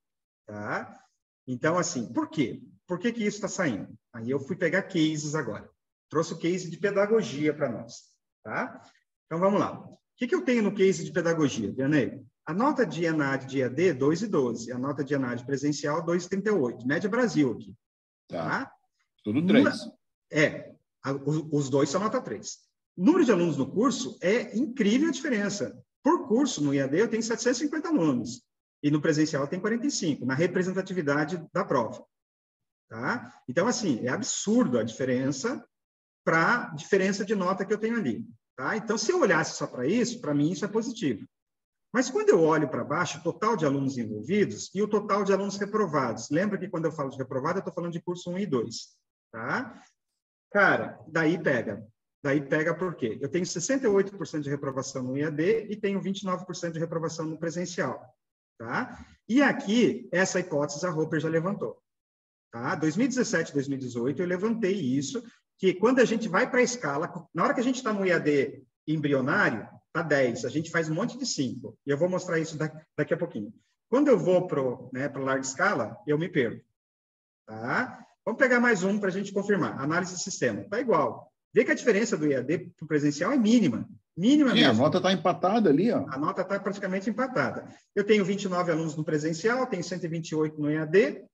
tá? Então, assim, por quê? Por que isso está saindo? Aí eu fui pegar cases agora. Trouxe o case de pedagogia para nós, tá? Então, vamos lá. O que eu tenho no case de pedagogia, Vianney? A nota de ENAD de EAD, 2,12. A nota de ENAD presencial, 2,38. Média Brasil aqui. Tá? Tudo 3. Os dois são nota 3. Número de alunos no curso é incrível a diferença. Por curso, no EAD, eu tenho 750 alunos. E no presencial tem 45, na representatividade da prova. Tá? Então, assim, é absurdo a diferença para a diferença de nota que eu tenho ali. Tá? Então, se eu olhasse só para isso, para mim isso é positivo. Mas quando eu olho para baixo, o total de alunos envolvidos e o total de alunos reprovados. Lembra que quando eu falo de reprovado, eu estou falando de curso 1 e 2. Tá? Cara, daí pega. Daí pega por quê? Eu tenho 68% de reprovação no EAD e tenho 29% de reprovação no presencial. Tá? E aqui, essa hipótese a Roper já levantou. Tá? 2017, 2018, eu levantei isso, que quando a gente vai para a escala, na hora que a gente está no EAD embrionário, está 10, a gente faz um monte de 5, e eu vou mostrar isso daqui a pouquinho. Quando eu vou para larga escala, eu me perco. Tá? Vamos pegar mais um para a gente confirmar. Análise de sistema. Está igual. Vê que a diferença do EAD para o presencial é mínima. Mínima mesmo. A nota está empatada ali. Ó. A nota está praticamente empatada. Eu tenho 29 alunos no presencial, tenho 128 no EAD.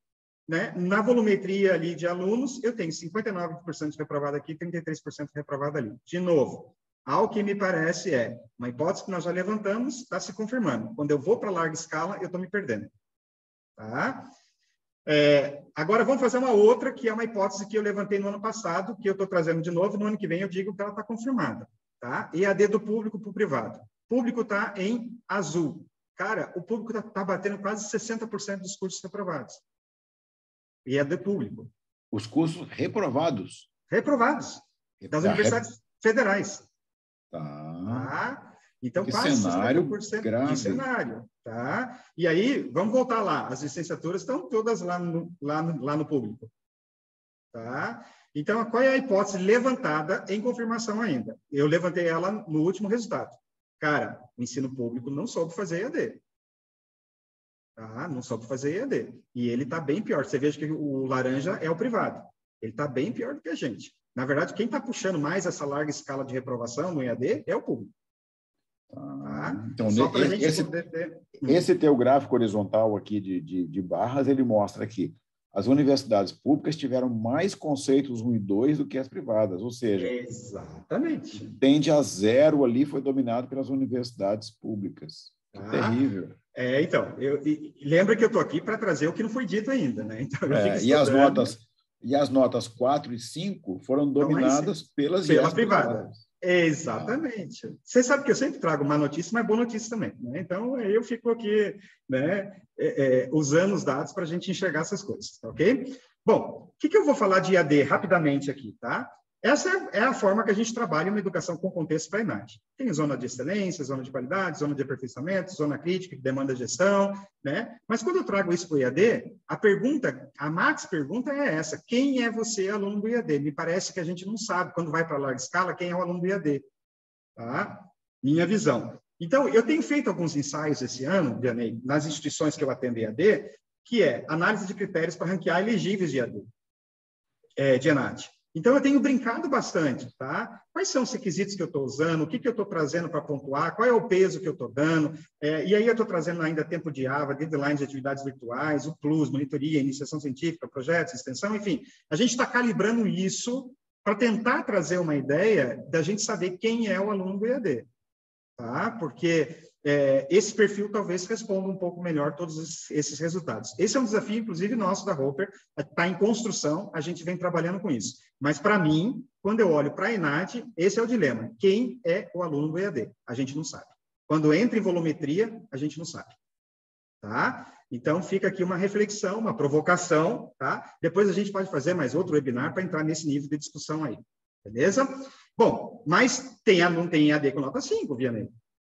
Né? Na volumetria ali de alunos, eu tenho 59% reprovado aqui e 33% reprovado ali. De novo, ao que me parece uma hipótese que nós já levantamos, está se confirmando. Quando eu vou para larga escala, eu estou me perdendo. Tá? Agora, vamos fazer uma outra, que é uma hipótese que eu levantei no ano passado, que eu estou trazendo de novo, no ano que vem eu digo que ela está confirmada. Tá? EAD do público para o privado. O público está em azul. Cara, o público está batendo quase 60% dos cursos reprovados. EAD público. Os cursos reprovados. Reprovados, das universidades federais. Tá. Então, Que quase cenário 60% grave. de cenário. Tá? E aí, vamos voltar lá. As licenciaturas estão todas lá no público. Tá? Então, qual é a hipótese levantada em confirmação ainda? Eu levantei ela no último resultado. Cara, o ensino público não soube fazer EAD. Tá? Não soube fazer EAD. E ele está bem pior. Você veja que o laranja é o privado. Ele está bem pior do que a gente. Na verdade, quem está puxando mais essa larga escala de reprovação no EAD é o público. Tá? Então, só para a gente poder ter... Esse teu gráfico horizontal aqui de barras, ele mostra que as universidades públicas tiveram mais conceitos 1 e 2 do que as privadas, ou seja, exatamente, tende a zero ali, foi dominado pelas universidades públicas. Que terrível. Então, lembra que eu estou aqui para trazer o que não foi dito ainda, né? Então, e as notas 4 e 5 foram dominadas pelas privadas. Exatamente. Você sabe que eu sempre trago má notícia, mas boa notícia também, né? Então, eu fico aqui, né, usando os dados para a gente enxergar essas coisas, ok? Bom, o que eu vou falar de EAD rapidamente aqui, tá? Essa é a forma que a gente trabalha uma educação com contexto para a ENAD. Tem zona de excelência, zona de qualidade, zona de aperfeiçoamento, zona crítica, que demanda gestão, né? Mas quando eu trago isso para o EAD, a max pergunta é essa: quem é você, aluno do EAD? Me parece que a gente não sabe, quando vai para a larga escala, quem é o aluno do EAD. Tá? Minha visão. Então, eu tenho feito alguns ensaios esse ano, Vianney, nas instituições que eu atendo EAD, que é análise de critérios para ranquear elegíveis de EAD, de ENAD. Então, eu tenho brincado bastante, tá? Quais são os requisitos que eu estou usando, o que eu estou trazendo para pontuar, qual é o peso que eu estou dando, e aí eu estou trazendo ainda tempo de AVA, deadlines de atividades virtuais, o PLUS, monitoria, iniciação científica, projetos, extensão, enfim. A gente está calibrando isso para tentar trazer uma ideia da gente saber quem é o aluno do EAD, tá? Porque esse perfil talvez responda um pouco melhor todos esses resultados. Esse é um desafio, inclusive, nosso da Roper, está em construção, a gente vem trabalhando com isso. Mas, para mim, quando eu olho para a ENAD, esse é o dilema. Quem é o aluno do EAD? A gente não sabe. Quando entra em volumetria, a gente não sabe. Tá? Então, fica aqui uma reflexão, uma provocação, tá? Depois a gente pode fazer mais outro webinar para entrar nesse nível de discussão aí. Beleza? Bom, mas não tem EAD com nota 5, Vianney?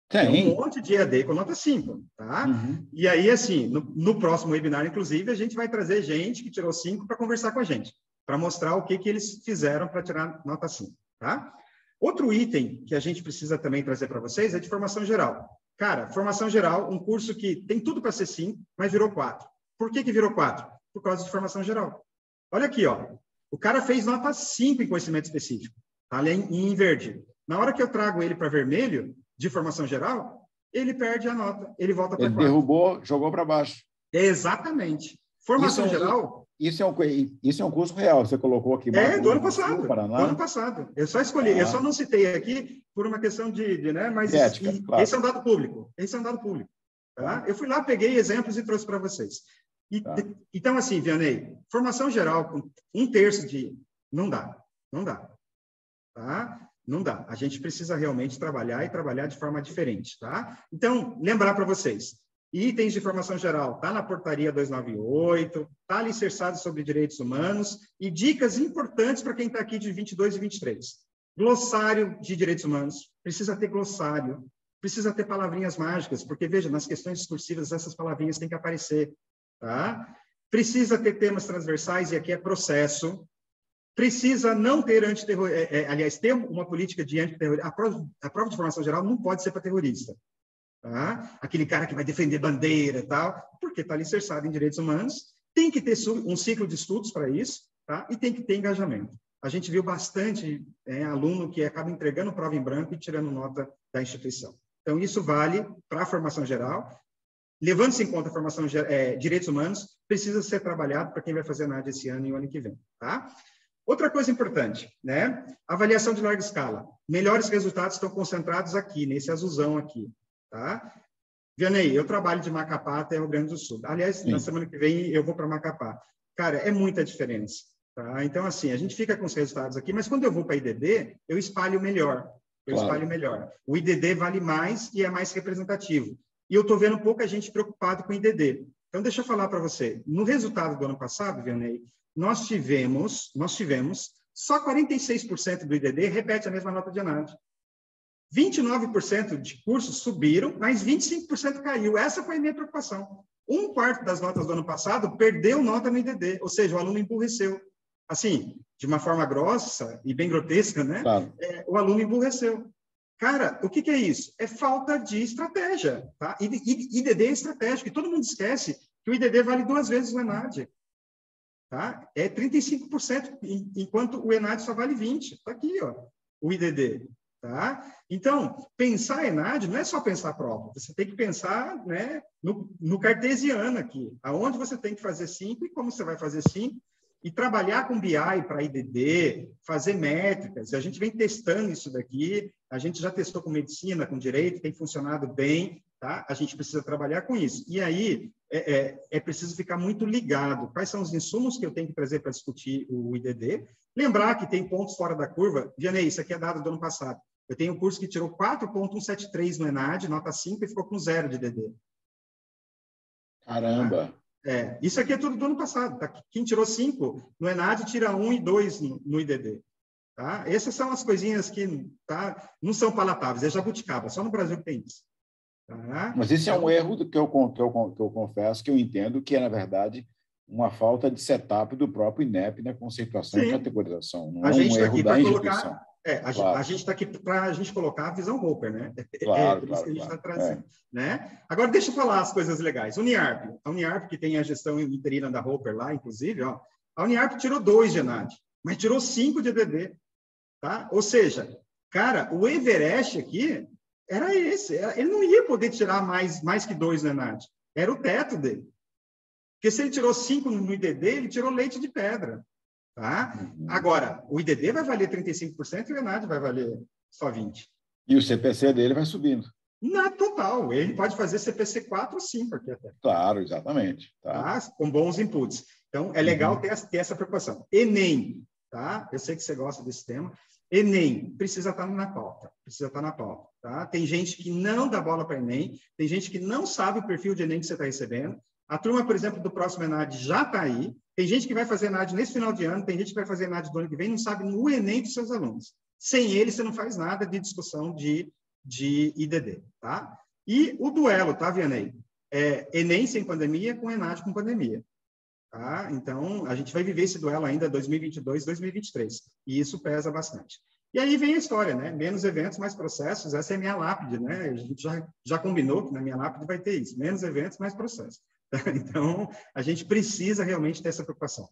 Tem um monte de EAD com nota 5, tá? Uhum. E aí, assim, no próximo webinar, inclusive, a gente vai trazer gente que tirou 5 para conversar com a gente, para mostrar o que eles fizeram para tirar nota 5, tá? Outro item que a gente precisa também trazer para vocês é de formação geral. Cara, formação geral, um curso que tem tudo para ser 5, mas virou 4. Por que virou 4? Por causa de formação geral. Olha aqui, ó. O cara fez nota 5 em conhecimento específico, tá ali em verde. Na hora que eu trago ele para vermelho, de formação geral, ele perde a nota, ele volta para 4. Ele derrubou, jogou para baixo. Exatamente. Formação geral... Isso é um curso real, você colocou aqui. Do ano passado. Do ano passado. Eu só escolhi, eu só não citei aqui por uma questão né? Mas ética, claro. Esse é um dado público. Tá? Eu fui lá, peguei exemplos e trouxe para vocês. Então, assim, Vianney, formação geral com 1/3 de... Não dá. Tá? Não dá. A gente precisa realmente trabalhar e trabalhar de forma diferente, tá? Então, lembrar para vocês, itens de formação geral, está na portaria 298, está alicerçado sobre direitos humanos e dicas importantes para quem está aqui de 22 e 23. Glossário de direitos humanos, precisa ter glossário, precisa ter palavrinhas mágicas, porque, veja, nas questões discursivas essas palavrinhas têm que aparecer, tá? Precisa ter temas transversais, e aqui é processo. Precisa não ter aliás, ter uma política de antiterrorismo. A prova de formação geral não pode ser para terrorista. Tá? Aquele cara que vai defender bandeira e tal, porque está alicerçado em direitos humanos, tem que ter um ciclo de estudos para isso, tá? E tem que ter engajamento. A gente viu bastante aluno que acaba entregando prova em branco e tirando nota da instituição. Então, isso vale para a formação geral. Levando-se em conta a formação direitos humanos, precisa ser trabalhado para quem vai fazer NAD esse ano e o ano que vem. Tá? Outra coisa importante, né? Avaliação de larga escala. Melhores resultados estão concentrados aqui, nesse azulzão aqui, tá? Vianney, eu trabalho de Macapá até Rio Grande do Sul. Aliás, na semana que vem eu vou para Macapá. Cara, é muita diferença, tá? Então, assim, a gente fica com os resultados aqui, mas quando eu vou para IDD, eu espalho melhor. O IDD vale mais e é mais representativo. E eu estou vendo pouca gente preocupada com o IDD. Então, deixa eu falar para você. No resultado do ano passado, Vianney, nós tivemos só 46% do IDD repete a mesma nota de ENAD. 29% de cursos subiram, mas 25% caiu. Essa foi a minha preocupação. Um quarto das notas do ano passado perdeu nota no IDD, ou seja, o aluno emburreceu. Assim, de uma forma grossa e bem grotesca, né? Claro. O aluno emburreceu. Cara, o que é isso? É falta de estratégia, tá? IDD é estratégico, e todo mundo esquece que o IDD vale 2 vezes o ENAD, tá? É 35%, enquanto o ENAD só vale 20%. Está aqui, ó, o IDD, tá? Então, pensar ENAD não é só pensar prova, você tem que pensar, né, no cartesiano aqui, aonde você tem que fazer 5 e como você vai fazer 5, e trabalhar com BI para IDD, fazer métricas. A gente vem testando isso daqui, a gente já testou com medicina, com direito, tem funcionado bem, tá? A gente precisa trabalhar com isso. E aí, é preciso ficar muito ligado. Quais são os insumos que eu tenho que trazer para discutir o IDD? Lembrar que tem pontos fora da curva. Vianney, isso aqui é dado do ano passado. Eu tenho um curso que tirou 4,173 no ENAD, nota 5, e ficou com 0 de IDD. Caramba! Isso aqui é tudo do ano passado. Tá? Quem tirou 5 no ENAD tira 1 e 2 no IDD. Tá? Essas são as coisinhas que, tá, não são palatáveis, é jabuticaba, só no Brasil que tem isso. Tá? Mas esse é um erro que eu confesso, que eu entendo que é, na verdade, uma falta de setup do próprio INEP na conceituação e categorização. Não é um erro da instituição. A gente está aqui para a gente colocar a visão Roper, né? Claro, por isso que a gente está trazendo. Né? Agora, deixa eu falar as coisas legais. Uniarp, a Uniarp, que tem a gestão interina da Roper lá, inclusive, ó, a Uniarp tirou 2 de ENAD, mas tirou 5 de EDD. Tá? Ou seja, cara, o Everest aqui era esse. Ele não ia poder tirar mais que 2 no ENAD. Era o teto dele. Porque se ele tirou 5 no IDD, ele tirou leite de pedra. Tá? Agora, o IDD vai valer 35% e o ENAD vai valer só 20%. E o CPC dele vai subindo. Na total. Ele pode fazer CPC 4 ou 5 aqui até. Claro, exatamente. Tá? Com bons inputs. Então, é legal ter essa preocupação. Enem, tá? Eu sei que você gosta desse tema. Enem precisa estar na pauta. Precisa estar na pauta. Tá? Tem gente que não dá bola para Enem, tem gente que não sabe o perfil de Enem que você está recebendo. A turma, por exemplo, do próximo ENAD já está aí. Tem gente que vai fazer ENAD nesse final de ano, tem gente que vai fazer ENAD do ano que vem, não sabe no Enem dos seus alunos. Sem ele, você não faz nada de discussão de IDD, tá? E o duelo, tá, Vianney? Enem sem pandemia com ENAD com pandemia. Tá? Então, a gente vai viver esse duelo ainda 2022, 2023. E isso pesa bastante. E aí vem a história, né? Menos eventos, mais processos. Essa é a minha lápide, né? A gente já combinou que na minha lápide vai ter isso. Menos eventos, mais processos. Então, a gente precisa realmente ter essa preocupação.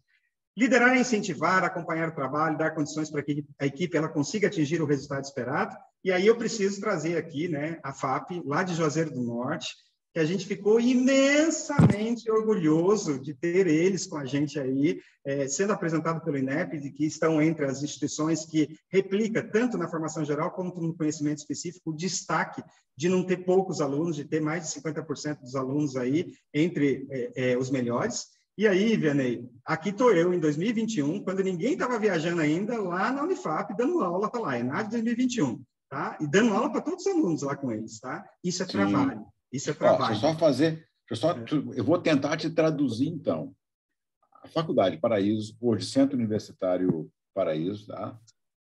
Liderar é incentivar, acompanhar o trabalho, dar condições para que a equipe ela consiga atingir o resultado esperado. E aí eu preciso trazer aqui, né, a FAP, lá de Juazeiro do Norte, que a gente ficou imensamente orgulhoso de ter eles com a gente aí, sendo apresentado pelo INEP, de que estão entre as instituições que replica tanto na formação geral quanto no conhecimento específico, o destaque de não ter poucos alunos, de ter mais de 50% dos alunos aí entre os melhores. E aí, Vianney, aqui estou eu em 2021, quando ninguém estava viajando ainda, lá na Unifap, dando aula, tá lá, ENAD 2021, tá? E dando aula para todos os alunos lá com eles, tá? Isso é trabalho. Isso é trabalho. Eu vou tentar te traduzir, então. A Faculdade Paraíso, hoje Centro Universitário Paraíso, tá?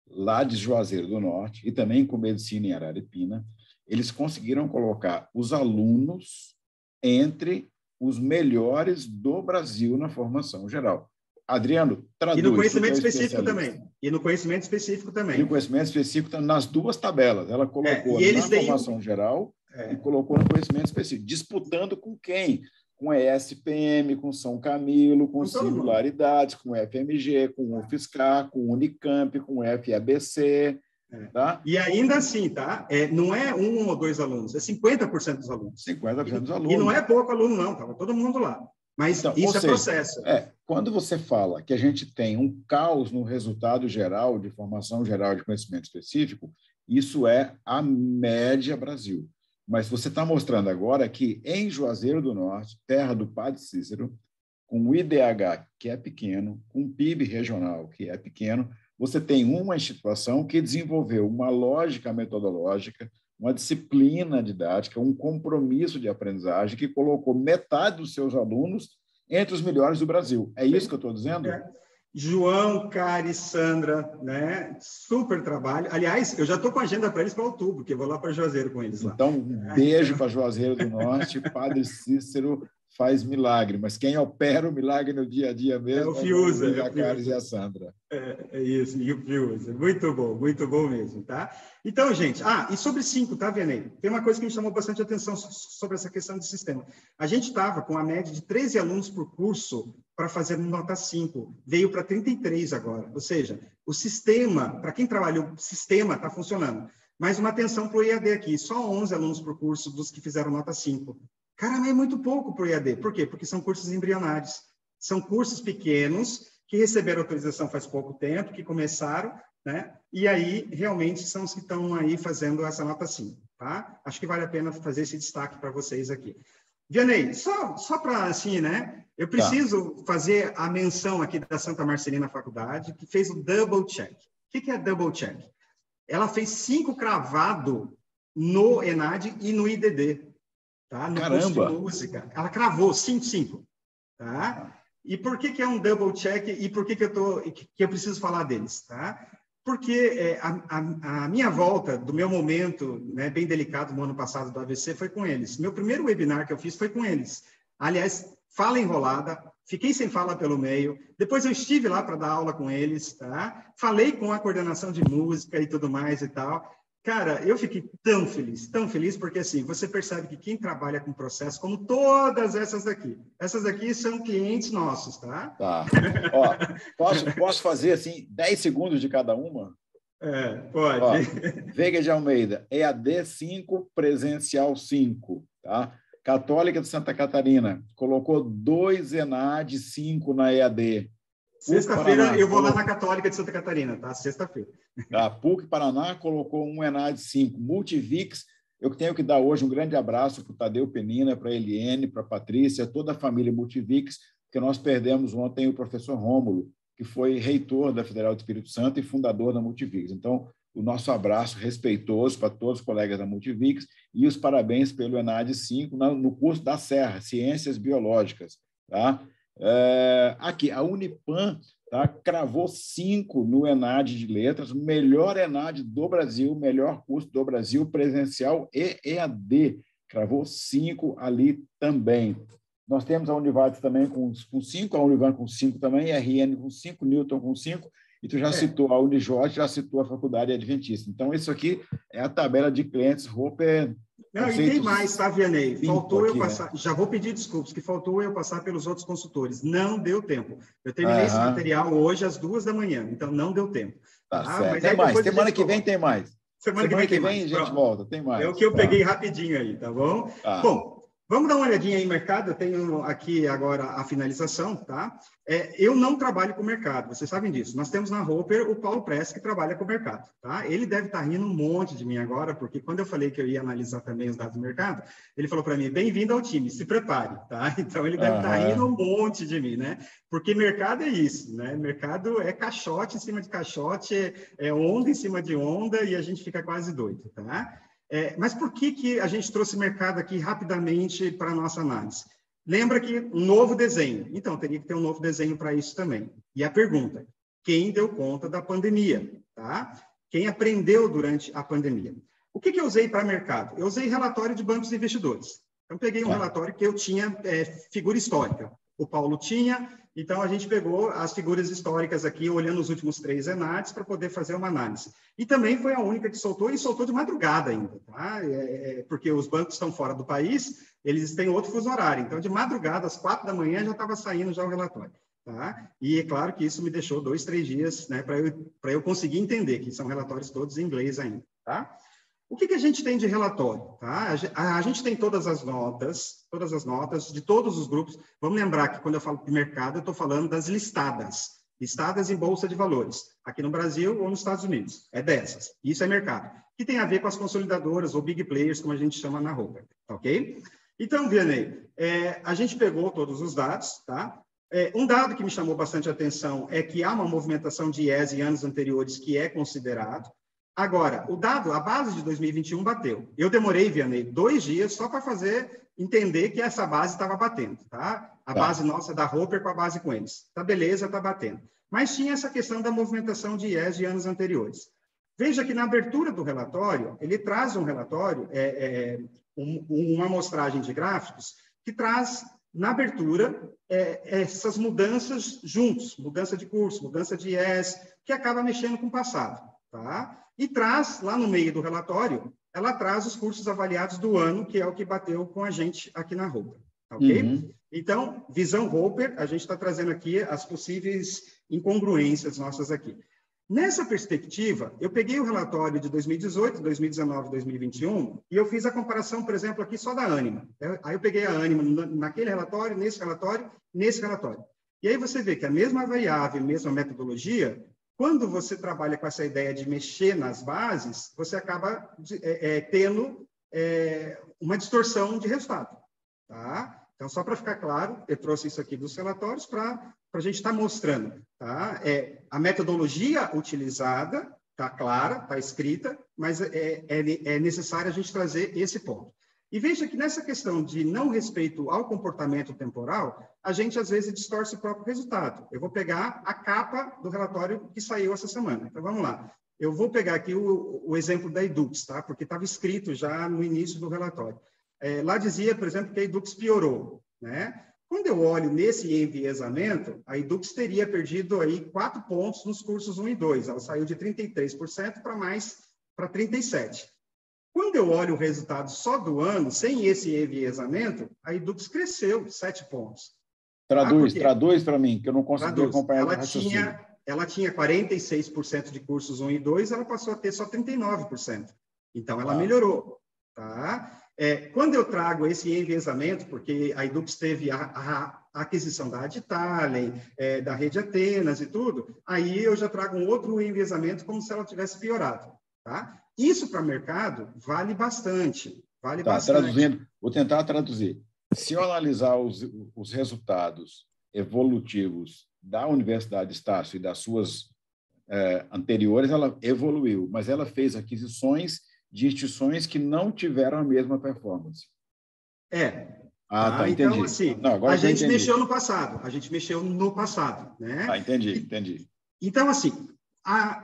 Lá de Juazeiro do Norte, e também com medicina em Araripina, eles conseguiram colocar os alunos entre os melhores do Brasil na formação geral. Adriano, traduz. E no conhecimento específico também. E no conhecimento específico nas duas tabelas. Ela colocou na formação geral e colocou no conhecimento específico. Disputando com quem? Com a ESPM, com São Camilo, com Singularidades, com o FMG, com o UFSCar, com o Unicamp, com o FABC. Tá? E ainda assim, tá? Não é 1 ou 2 alunos, é 50% dos alunos. 50% dos alunos. E não é pouco aluno, não, estava todo mundo lá. Mas então, isso processo. Quando você fala que a gente tem um caos no resultado geral de formação geral de conhecimento específico, isso é a média Brasil. Mas você está mostrando agora que em Juazeiro do Norte, terra do Padre Cícero, com o IDH, que é pequeno, com o PIB regional, que é pequeno, você tem uma instituição que desenvolveu uma lógica metodológica, uma disciplina didática, um compromisso de aprendizagem que colocou metade dos seus alunos entre os melhores do Brasil. É isso que eu estou dizendo? João, Cari, Sandra, né? Super trabalho. Aliás, eu já estou com a agenda para eles para outubro, porque eu vou lá para Juazeiro com eles lá. Então, um beijo para Juazeiro do Norte. Padre Cícero faz milagre, mas quem opera o milagre no dia a dia mesmo é o Fiuza, a Cari e a Sandra. É isso, e o Fiuza. Muito bom mesmo, tá? Então, gente, e sobre 5, tá, Vianney? Tem uma coisa que me chamou bastante atenção sobre essa questão de sistema. A gente estava com a média de 13 alunos por curso para fazer nota 5, veio para 33 agora. Ou seja, o sistema, para quem trabalhou, o sistema está funcionando. Mas uma atenção para o EAD aqui, só 11 alunos por curso dos que fizeram nota 5. Cara, é muito pouco para o EAD. Por quê? Porque são cursos embrionários. São cursos pequenos que receberam autorização faz pouco tempo, que começaram, né? E aí, realmente, são os que estão aí fazendo essa nota 5, tá? Acho que vale a pena fazer esse destaque para vocês aqui. Vianney, só para, assim, né? Eu preciso fazer a menção aqui da Santa Marcelina Faculdade, que fez o double check. O que é double check? Ela fez 5 cravado no ENAD e no IDD, tá? No curso de música. Ela cravou 5, tá? E por que é um double check e por que eu preciso falar deles, tá? Porque a minha volta, do meu momento, né, bem delicado no ano passado do AVC, foi com eles. Meu primeiro webinar que eu fiz foi com eles. Aliás, fala enrolada, fiquei sem fala pelo meio. Depois eu estive lá para dar aula com eles, tá? Falei com a coordenação de música e tudo mais e tal. Cara, eu fiquei tão feliz, porque assim, você percebe que quem trabalha com processo, como todas essas aqui são clientes nossos, tá? Tá. Ó, posso fazer assim 10 segundos de cada uma? Pode. Ó, Veiga de Almeida, EAD 5, presencial 5, tá? Católica de Santa Catarina, colocou 2 ENAD 5 na EAD. Sexta-feira eu vou lá na Católica de Santa Catarina, tá? Sexta-feira. A PUC Paraná colocou 1 ENAD 5. Multivix, eu tenho que dar hoje um grande abraço para o Tadeu Penina, para a Eliene, para a Patrícia, toda a família Multivix, porque nós perdemos ontem o professor Rômulo, que foi reitor da Federal do Espírito Santo e fundador da Multivix. Então, o nosso abraço respeitoso para todos os colegas da Multivix e os parabéns pelo ENAD 5 no curso da Serra, Ciências Biológicas, tá? Aqui, a Unipam, tá, cravou 5 no ENAD de Letras, o melhor ENAD do Brasil, melhor curso do Brasil, presencial e EAD, cravou 5 ali também. Nós temos a Univades também com 5, a Univan com 5 também, a RN com 5, Newton com 5, e tu já citou a Unijorge, já citou a Faculdade Adventista. Então, isso aqui é a tabela de clientes Roper. Não, e tem mais, tá, Vianney? Faltou eu passar, já vou pedir desculpas, que faltou eu passar pelos outros consultores. Não deu tempo. Eu terminei esse material hoje às 2h, então não deu tempo. Tá certo. Mas tem mais. Semana que vem tem mais. Semana que vem a gente volta, tem mais. É o que eu peguei rapidinho aí, tá bom? Bom, vamos dar uma olhadinha aí no mercado. Eu tenho aqui agora a finalização, tá? Eu não trabalho com o mercado, vocês sabem disso. Nós temos na Roper o Paulo Press, que trabalha com o mercado, tá? Ele deve estar rindo um monte de mim agora, porque quando eu falei que eu ia analisar também os dados do mercado, ele falou para mim, bem-vindo ao time, se prepare, tá? Então, ele deve estar rindo um monte de mim, né? Porque mercado é isso, né? Mercado é caixote em cima de caixote, é onda em cima de onda, e a gente fica quase doido, tá? Mas por que a gente trouxe mercado aqui rapidamente para a nossa análise? Lembra que um novo desenho. Então, teria que ter um novo desenho para isso também. E a pergunta, quem deu conta da pandemia? Tá? Quem aprendeu durante a pandemia? O que eu usei para mercado? Eu usei relatório de bancos de investidores. Então, peguei um relatório que eu tinha figura histórica. O Paulo tinha, então a gente pegou as figuras históricas aqui, olhando os últimos 3 ENADs para poder fazer uma análise. E também foi a única que soltou, e soltou de madrugada ainda, tá? Porque os bancos estão fora do país, eles têm outro fuso horário. Então, de madrugada, às 4h, já estava saindo já o relatório. Tá? E é claro que isso me deixou 2, 3 dias, né, para eu conseguir entender, que são relatórios todos em inglês ainda. Tá? O que a gente tem de relatório? Tá? A gente tem todas as notas de todos os grupos. Vamos lembrar que quando eu falo de mercado, eu estou falando das listadas em Bolsa de Valores, aqui no Brasil ou nos Estados Unidos. É dessas. Isso é mercado. Que tem a ver com as consolidadoras ou big players, como a gente chama na Roper. Tá, ok? Então, Vianney, a gente pegou todos os dados, tá? Um dado que me chamou bastante atenção é que há uma movimentação de IES em anos anteriores que é considerado. Agora, a base de 2021 bateu. Eu demorei, Vianney, 2 dias só para entender que essa base estava batendo, tá? A base nossa da Roper com a base com eles. Tá beleza, tá batendo. Mas tinha essa questão da movimentação de IES de anos anteriores. Veja que na abertura do relatório, ele traz um relatório, uma amostragem de gráficos, que traz, na abertura, essas mudanças juntos, mudança de curso, mudança de IES, que acaba mexendo com o passado, tá? E traz, lá no meio do relatório, ela traz os cursos avaliados do ano, que é o que bateu com a gente aqui na Roper, ok? Uhum. Então, visão Roper, a gente está trazendo aqui as possíveis incongruências nossas aqui. Nessa perspectiva, eu peguei o relatório de 2018, 2019, 2021, e eu fiz a comparação, por exemplo, aqui só da Ânima. Aí eu peguei a Ânima naquele relatório, nesse relatório, nesse relatório. E aí você vê que a mesma variável, a mesma metodologia, quando você trabalha com essa ideia de mexer nas bases, você acaba tendo uma distorção de resultado. Tá? Então, só para ficar claro, eu trouxe isso aqui dos relatórios para a gente estar mostrando. Tá? A metodologia utilizada está clara, está escrita, mas é necessário a gente trazer esse ponto. E veja que nessa questão de não respeito ao comportamento temporal, a gente às vezes distorce o próprio resultado. Eu vou pegar a capa do relatório que saiu essa semana. Então, vamos lá. Eu vou pegar aqui o exemplo da Edux, tá? Porque estava escrito já no início do relatório. Lá dizia, por exemplo, que a Edux piorou, né? Quando eu olho nesse enviesamento, a Edux teria perdido aí 4 pontos nos cursos 1 e 2. Ela saiu de 33% para 37%. Quando eu olho o resultado só do ano, sem esse enviesamento, a Edux cresceu 7 pontos. Traduz para mim, que eu não consegui acompanhar o raciocínio. Ela tinha 46% de cursos 1 e 2, ela passou a ter só 39%. Então, ela melhorou. Tá? Quando eu trago esse enviesamento, porque a Edux teve a aquisição da Adtalem, da Rede Atenas e tudo, aí eu já trago um outro enviesamento como se ela tivesse piorado. Tá? Isso para o mercado vale bastante. Traduzindo, vou tentar traduzir. Se eu analisar os resultados evolutivos da Universidade Estácio e das suas anteriores, ela evoluiu, mas ela fez aquisições de instituições que não tiveram a mesma performance. Entendi. Então, assim, a gente mexeu no passado. Né? Entendi. Então, assim,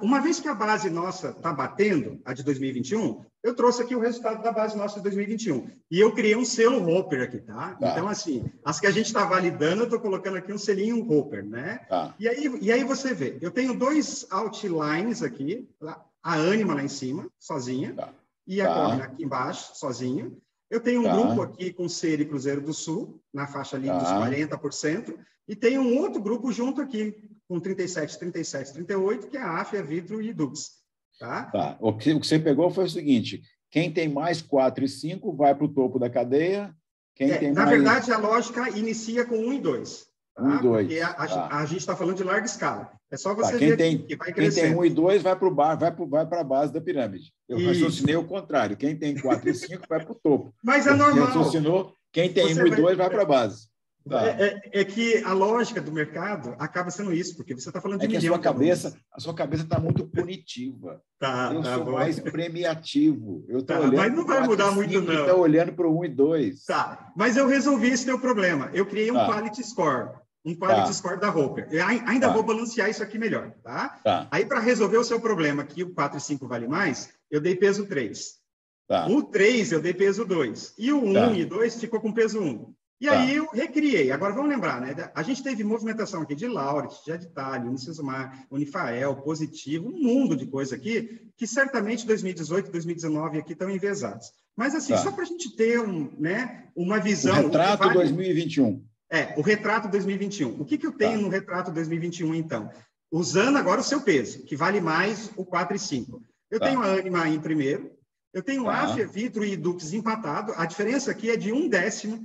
uma vez que a base nossa está batendo, a de 2021, eu trouxe aqui o resultado da base nossa de 2021. E eu criei um selo Roper aqui, tá? Então, assim, as que a gente está validando, eu estou colocando aqui um selinho Roper, né? E aí você vê, eu tenho 2 outlines aqui, a Ânima lá em cima, sozinha, e a Cogna aqui embaixo, sozinha. Eu tenho um grupo aqui com Ser e Cruzeiro do Sul, na faixa ali dos 40%, e tem um outro grupo junto aqui, com 37, 38, que é a AFIA, Vitro e Edux. Tá? O que você pegou foi o seguinte, quem tem mais 4 e 5 vai para o topo da cadeia. Na verdade, a lógica inicia com 1 e 2. Tá? 1 e 2. Porque a gente está falando de larga escala. É só você ver que vai crescendo. Quem tem 1 e 2 vai para a base da pirâmide. Eu raciocinei o contrário. Quem tem 4 e 5 vai para o topo. Mas é normal. Raciocinou, quem tem 1 e 2 vai para a base. É que a lógica do mercado acaba sendo isso, porque você está falando de milhão. A sua cabeça está muito punitiva. Eu sou bom. mais premiativo. Eu estou olhando. Mas não vai mudar muito, não. Está olhando para o 1 e 2. Mas eu resolvi esse teu problema. Eu criei um quality score. Um quality score da Roper. Eu ainda vou balancear isso aqui melhor, tá? Aí, para resolver o seu problema, que o 4 e 5 vale mais, eu dei peso 3. O 3 eu dei peso 2. E o 1 e 2 ficou com peso 1. E aí eu recriei. Agora, vamos lembrar, né? A gente teve movimentação aqui de Laureate, de Adtalem, Unicesumar, Unifael, Positivo, um mundo de coisa aqui, que certamente 2018, 2019 aqui estão enviesados. Mas, assim, só para a gente ter uma visão... O retrato 2021. O retrato 2021. O que eu tenho no retrato 2021, então? Usando agora o seu peso, que vale mais o 4 e 5. Eu tenho a Ânima em primeiro, eu tenho a AFIA, Vitro e Edux empatado. A diferença aqui é de 1/10.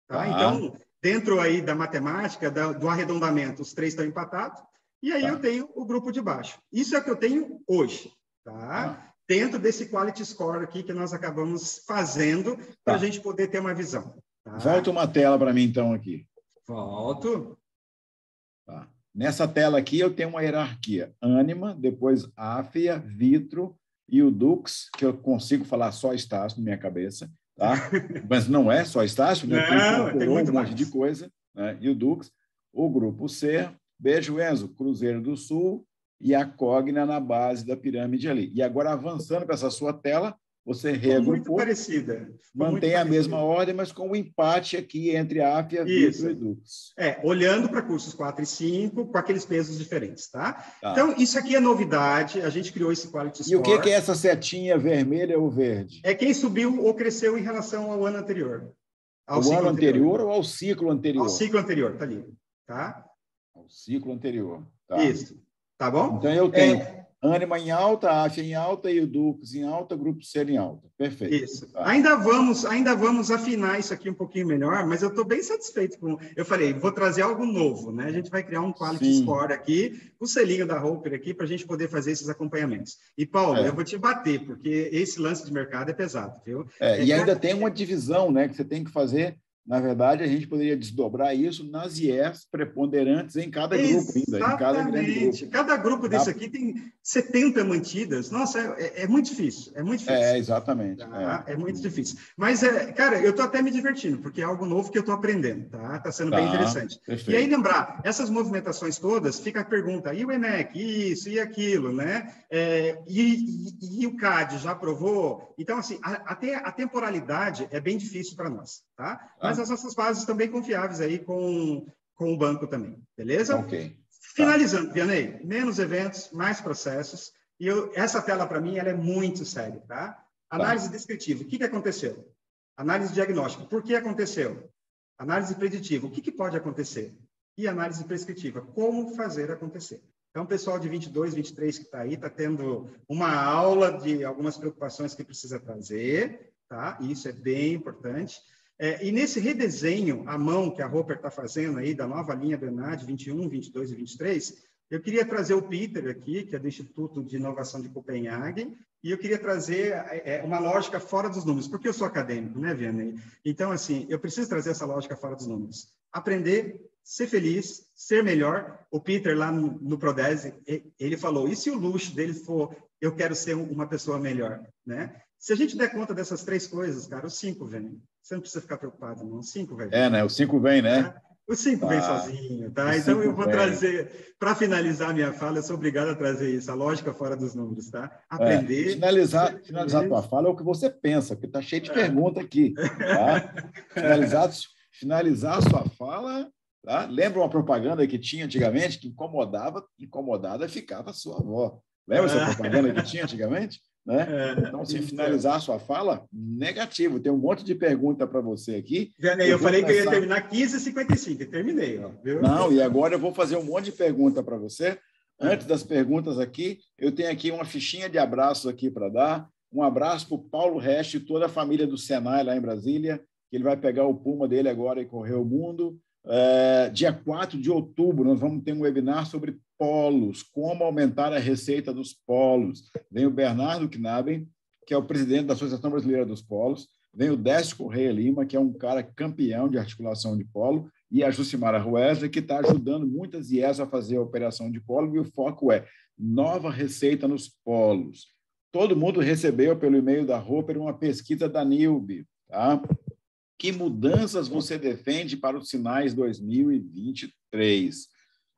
Então, dentro aí da matemática, do arredondamento, os 3 estão empatados. E aí eu tenho o grupo de baixo. Isso é o que eu tenho hoje. Dentro desse quality score aqui que nós acabamos fazendo para a gente poder ter uma visão. Volta uma tela para mim, então, aqui. Volto. Nessa tela aqui eu tenho uma hierarquia. Ânima, depois AFIA, Vitro, e o Dux, que eu consigo falar só Estácio na minha cabeça, tá? Mas não é só Estácio, né? Tem muito um monte mais. de coisa, né? E o Dux, o grupo C, beijo, Enzo, Cruzeiro do Sul e a Cogna na base da pirâmide ali. E agora, avançando para essa sua tela, você reagrupou, mantém a mesma ordem, mas com o empate aqui entre a AFIA, Vitro e Dux. Olhando para cursos 4 e 5, com aqueles pesos diferentes, tá? Então, isso aqui é novidade, a gente criou esse Quality Score. E o que é essa setinha vermelha ou verde? É quem subiu ou cresceu em relação ao ano anterior. Ao ano anterior ou ao ciclo anterior? Ao ciclo anterior, tá ali, tá? Ao ciclo anterior, tá. Isso, tá bom? Então, eu tenho Ânima em alta, AFIA em alta e o Dux em alta, Grupo C em alta. Perfeito. Isso. Tá. Ainda vamos afinar isso aqui um pouquinho melhor, mas eu estou bem satisfeito com... Eu falei, vou trazer algo novo, né? A gente vai criar um Quality Score aqui, o selinho da Roper aqui, para a gente poder fazer esses acompanhamentos. E, Paulo, eu vou te bater, porque esse lance de mercado é pesado, viu? E ainda tem uma divisão, né, que você tem que fazer. Na verdade, a gente poderia desdobrar isso nas IEs preponderantes em cada grupo ainda, em cada grande grupo. Cada grupo desse aqui tem 70 mantidas. Nossa, é muito difícil, é muito difícil. Exatamente. É muito difícil. Mas, cara, eu estou até me divertindo, porque é algo novo que eu estou aprendendo, tá? Está sendo bem interessante. Perfeito. E aí, lembrar, essas movimentações todas, fica a pergunta, e o ENEC, isso e aquilo, né? E o CAD já aprovou? Então, assim, até a temporalidade é bem difícil para nós, tá? Mas as nossas bases estão bem confiáveis aí com o banco também, beleza? Ok. Finalizando, Vianney, menos eventos, mais processos. E essa tela, para mim, ela é muito séria, tá? Análise descritiva, o que aconteceu? Análise diagnóstica, por que aconteceu? Análise preditiva, o que pode acontecer? E análise prescritiva, como fazer acontecer? Então, o pessoal de 22, 23 que está aí, está tendo uma aula de algumas preocupações que precisa trazer, tá? E isso é bem importante. E nesse redesenho à mão que a Roper está fazendo aí, da nova linha do ENAD 21, 22 e 23, eu queria trazer o Peter aqui, que é do Instituto de Inovação de Copenhague, e eu queria trazer uma lógica fora dos números, porque eu sou acadêmico, né, Vianney? Então, assim, eu preciso trazer essa lógica fora dos números. Aprender, ser feliz, ser melhor. O Peter, lá no Prodese, ele falou, e se o luxo dele for, eu quero ser uma pessoa melhor, né? Se a gente der conta dessas 3 coisas, cara, os 5 vêm. Você não precisa ficar preocupado, não. Os 5 vêm. Né? O 5 vem, né? Os 5 vêm sozinho, tá? Então, eu vou trazer, para finalizar a minha fala, eu sou obrigado a trazer isso, a lógica fora dos números, tá? Aprender... Finalizar a tua fala é o que você pensa, porque está cheio de pergunta aqui, tá? Finalizar a sua fala... Tá? Lembra uma propaganda que tinha antigamente, que incomodada ficava a sua avó. Lembra essa propaganda que tinha antigamente? Né? Então, se finalizar a sua fala, negativo. Tem um monte de pergunta para você aqui. Eu falei que eu ia terminar 15h55, e terminei. Ó, viu? Não, e agora eu vou fazer um monte de pergunta para você. Antes das perguntas aqui, eu tenho aqui uma fichinha de abraços aqui para dar. Um abraço para o Paulo Rest e toda a família do Senai lá em Brasília, que ele vai pegar o Puma dele agora e correr o mundo. Dia 4 de outubro, nós vamos ter um webinar sobre polos, como aumentar a receita dos polos. Vem o Bernardo Knaben, que é o presidente da Associação Brasileira dos Polos, vem o Décio Correia Lima, que é um cara campeão de articulação de polo, e a Jucimara Ruesler, que está ajudando muitas IES a fazer a operação de polo, e o foco é nova receita nos polos. Todo mundo recebeu pelo e-mail da Roper uma pesquisa da NILB, tá? Que mudanças você defende para os sinais 2023?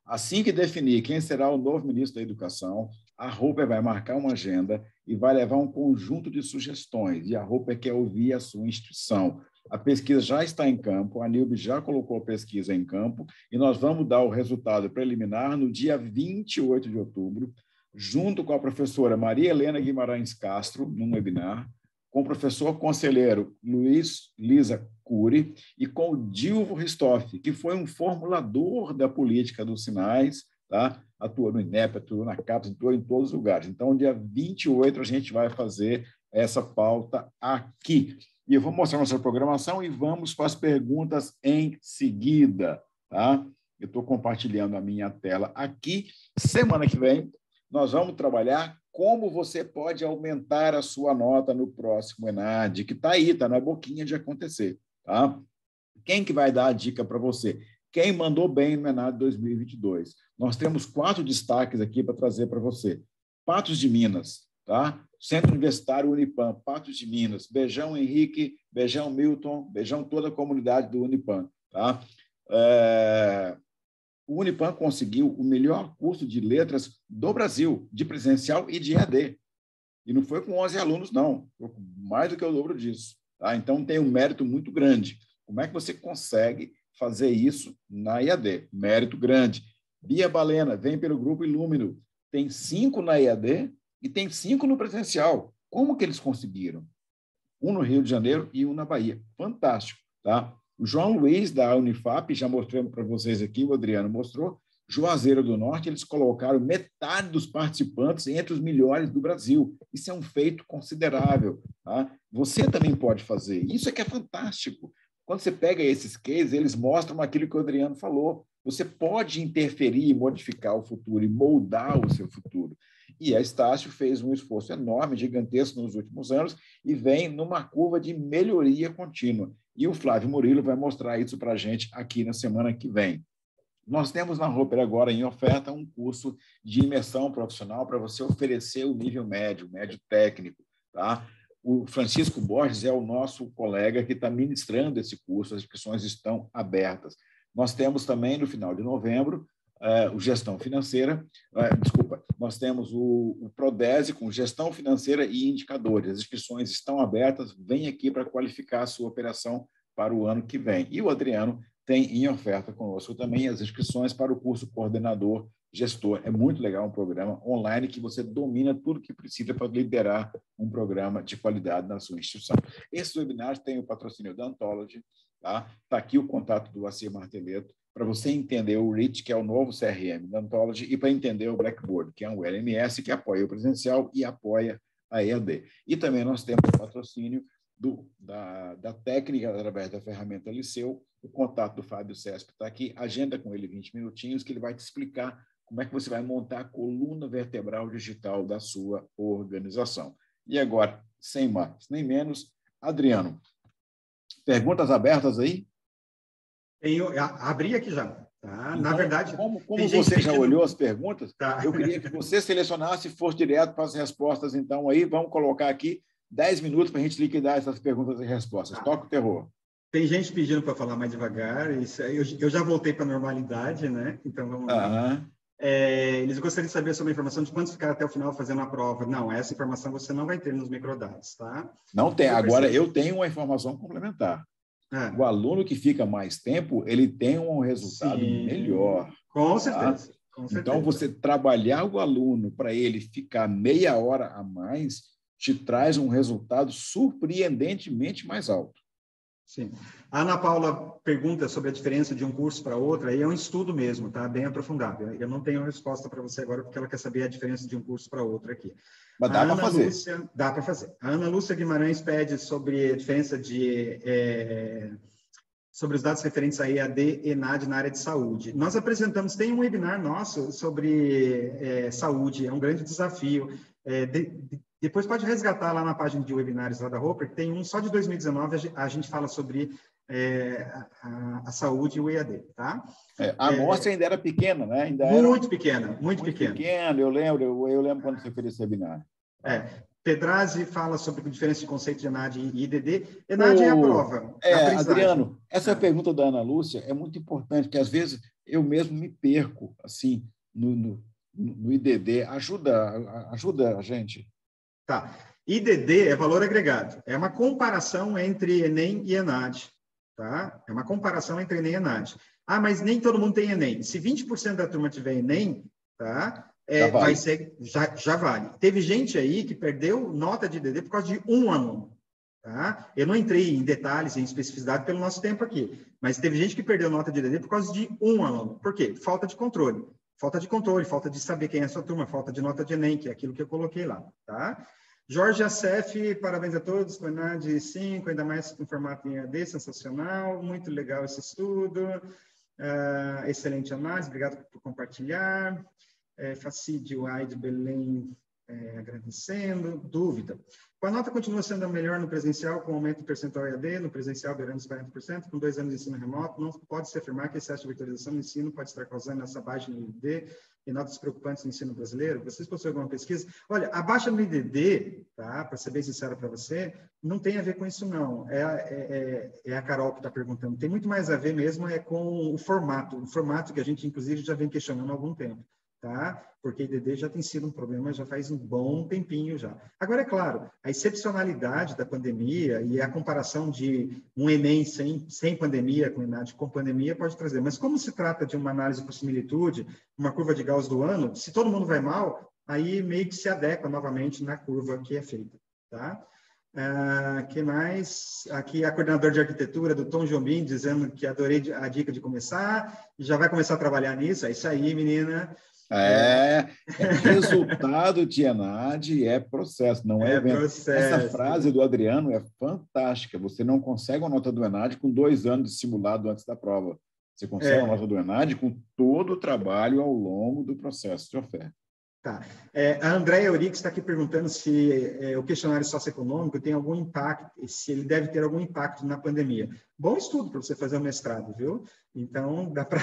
Assim que definir quem será o novo ministro da Educação, a Roper vai marcar uma agenda e vai levar um conjunto de sugestões, e a Roper quer ouvir a sua instituição. A pesquisa já está em campo, a NILB já colocou a pesquisa em campo, e nós vamos dar o resultado preliminar no dia 28 de outubro, junto com a professora Maria Helena Guimarães Castro, num webinar, com o professor conselheiro Luiz Lisa Cury e com o Dilvo Ristoff, que foi um formulador da política dos sinais, tá? Atuou no INEP, atuou na CAPES, atuou em todos os lugares. Então, dia 28, a gente vai fazer essa pauta aqui. E eu vou mostrar nossa programação e vamos para as perguntas em seguida, tá? Eu estou compartilhando a minha tela aqui. Semana que vem, nós vamos trabalhar como você pode aumentar a sua nota no próximo ENAD, que está aí, está na boquinha de acontecer. Tá? Quem que vai dar a dica para você? Quem mandou bem no ENAD 2022? Nós temos 4 destaques aqui para trazer para você. Patos de Minas, tá? Centro Universitário Unipam, Patos de Minas. Beijão, Henrique, beijão, Milton, beijão toda a comunidade do Unipam, tá? O Unipam conseguiu o melhor curso de letras do Brasil, de presencial e de EAD. E não foi com 11 alunos, não. Foi com mais do que o dobro disso. Tá? Então, tem um mérito muito grande. Como é que você consegue fazer isso na EAD? Mérito grande. Bia Balena, vem pelo Grupo Ilumino. Tem 5 na EAD e tem 5 no presencial. Como que eles conseguiram? Um no Rio de Janeiro e um na Bahia. Fantástico. Tá? O João Luiz, da Unifap, já mostrei para vocês aqui, o Adriano mostrou, Juazeiro do Norte, eles colocaram metade dos participantes entre os melhores do Brasil. Isso é um feito considerável. Tá? Você também pode fazer. Isso é que é fantástico. Quando você pega esses cases, eles mostram aquilo que o Adriano falou. Você pode interferir e modificar o futuro e moldar o seu futuro. E a Estácio fez um esforço enorme, gigantesco nos últimos anos e vem numa curva de melhoria contínua. E o Flávio Murilo vai mostrar isso para a gente aqui na semana que vem. Nós temos na Roper agora em oferta um curso de imersão profissional para você oferecer o nível médio, médio técnico. Tá? O Francisco Borges é o nosso colega que está ministrando esse curso, as inscrições estão abertas. Nós temos também, no final de novembro, o Gestão Financeira, nós temos o Prodese com Gestão Financeira e Indicadores. As inscrições estão abertas, vem aqui para qualificar a sua operação para o ano que vem. E o Adriano tem em oferta conosco também as inscrições para o curso Coordenador Gestor. É muito legal, um programa online que você domina tudo que precisa para liderar um programa de qualidade na sua instituição. Esse webinar tem o patrocínio da Anthology, tá? Está aqui o contato do Acir Marteleto, para você entender o REACH, que é o novo CRM da Anthology, e para entender o Blackboard, que é um LMS que apoia o presencial e apoia a EAD. E também nós temos o patrocínio da técnica através da ferramenta Liceu. O contato do Fábio Cesp está aqui, agenda com ele 20 minutinhos, que ele vai te explicar como é que você vai montar a coluna vertebral digital da sua organização. E agora, sem mais nem menos, Adriano, perguntas abertas aí? Abri aqui já. Tá? Então, na verdade, como você já olhou as perguntas, tá. Eu queria que você selecionasse e fosse direto para as respostas. Então, aí, vamos colocar aqui 10 minutos para a gente liquidar essas perguntas e respostas. Tá. Toca o terror. Tem gente pedindo para falar mais devagar. Isso, eu já voltei para a normalidade, né? Então, vamos lá. Eles gostariam de saber sobre a informação de quantos ficaram até o final fazendo a prova. Não, essa informação você não vai ter nos microdados, tá? Não tem. Agora, eu tenho uma informação complementar. O aluno que fica mais tempo, ele tem um resultado melhor. Com certeza. Tá? Com certeza. Então, você trabalhar o aluno para ele ficar meia hora a mais, te traz um resultado surpreendentemente mais alto. Sim. A Ana Paula pergunta sobre a diferença de um curso para outro, aí é um estudo mesmo, tá? Bem aprofundado. Eu não tenho resposta para você agora, porque ela quer saber a diferença de um curso para outro aqui. Mas dá para fazer. Dá para fazer. A Ana Lúcia Guimarães pede sobre a diferença sobre os dados referentes a EAD e ENAD na área de saúde. Nós apresentamos, tem um webinar nosso sobre saúde, é um grande desafio. Depois pode resgatar lá na página de webinários lá da Roper, que tem um só de 2019, a gente fala sobre a saúde e o EAD, tá? A amostra ainda era pequena, né? Muito pequena. Eu lembro quando você fez esse webinar. Pedrazzi fala sobre a diferença de conceito de ENAD e IDD. ENAD é a prova. Adriano, essa pergunta da Ana Lúcia é muito importante, porque às vezes eu mesmo me perco assim no IDD. Ajuda a gente. Tá. IDD é valor agregado. É uma comparação entre Enem e ENAD. Tá? É uma comparação entre Enem e ENAD. Mas nem todo mundo tem Enem. Se 20% da turma tiver Enem, tá? Já vale. Teve gente aí que perdeu nota de IDD por causa de um aluno. Tá? Eu não entrei em detalhes, em especificidade pelo nosso tempo aqui, mas teve gente que perdeu nota de IDD por causa de um aluno. Por quê? Falta de controle. Falta de saber quem é a sua turma, falta de nota de Enem, que é aquilo que eu coloquei lá. Tá? Jorge Acef, parabéns a todos, com ENAD 5, ainda mais com formato em EAD, sensacional, muito legal esse estudo, excelente análise, obrigado por compartilhar. Facídio, Aide, Belém, Agradecendo. Dúvida. Com a nota continua sendo a melhor no presencial, com aumento do percentual EAD, no presencial beirando os 40%, com 2 anos de ensino remoto, não pode-se afirmar que excesso de virtualização no ensino pode estar causando essa baixa no IDD e notas preocupantes no ensino brasileiro? Vocês possuem alguma pesquisa? Olha, a baixa no IDD, tá? Para ser bem sincero para você, não tem a ver com isso, não. É a Carol que está perguntando. Tem muito mais a ver mesmo com o formato que a gente, inclusive, já vem questionando há algum tempo. Tá? Porque IDD já tem sido um problema já faz um bom tempinho já. Agora, é claro, a excepcionalidade da pandemia e a comparação de um Enem sem pandemia com ENAD com pandemia pode trazer. Mas como se trata de uma análise por similitude, uma curva de Gauss do ano, se todo mundo vai mal, aí meio que se adequa novamente na curva que é feita. Tá? Que mais? Aqui a coordenadora de arquitetura do Tom Jobim dizendo que adorei a dica de começar e já vai começar a trabalhar nisso. É isso aí, menina. Resultado de ENAD é processo, não é evento. Processo. Essa frase do Adriano é fantástica. Você não consegue uma nota do ENAD com 2 anos de simulado antes da prova. Você consegue uma nota do ENAD com todo o trabalho ao longo do processo de oferta. Tá. A Andréia Eurix está aqui perguntando se o questionário socioeconômico tem algum impacto, se ele deve ter algum impacto na pandemia. Bom estudo para você fazer o mestrado, viu? Então, dá para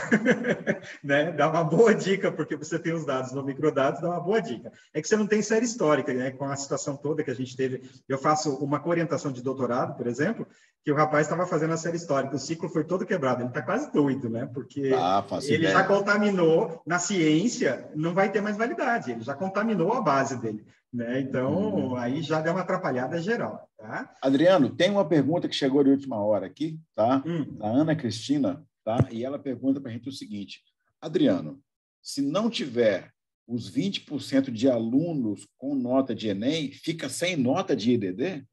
né, dar uma boa dica, porque você tem os dados no microdados, dá uma boa dica. É que você não tem série histórica, né? Com a situação toda que a gente teve. Eu faço uma coorientação de doutorado, por exemplo, que o rapaz estava fazendo a série histórica, o ciclo foi todo quebrado. Ele está quase doido, né? Porque ele já contaminou na ciência, não vai ter mais validade, ele já contaminou a base dele. Né? Então, aí já deu uma atrapalhada geral. Tá? Adriano, tem uma pergunta que chegou de última hora aqui, tá? Da Ana Cristina, tá? E ela pergunta para a gente o seguinte: Adriano, se não tiver os 20% de alunos com nota de Enem, fica sem nota de IDD?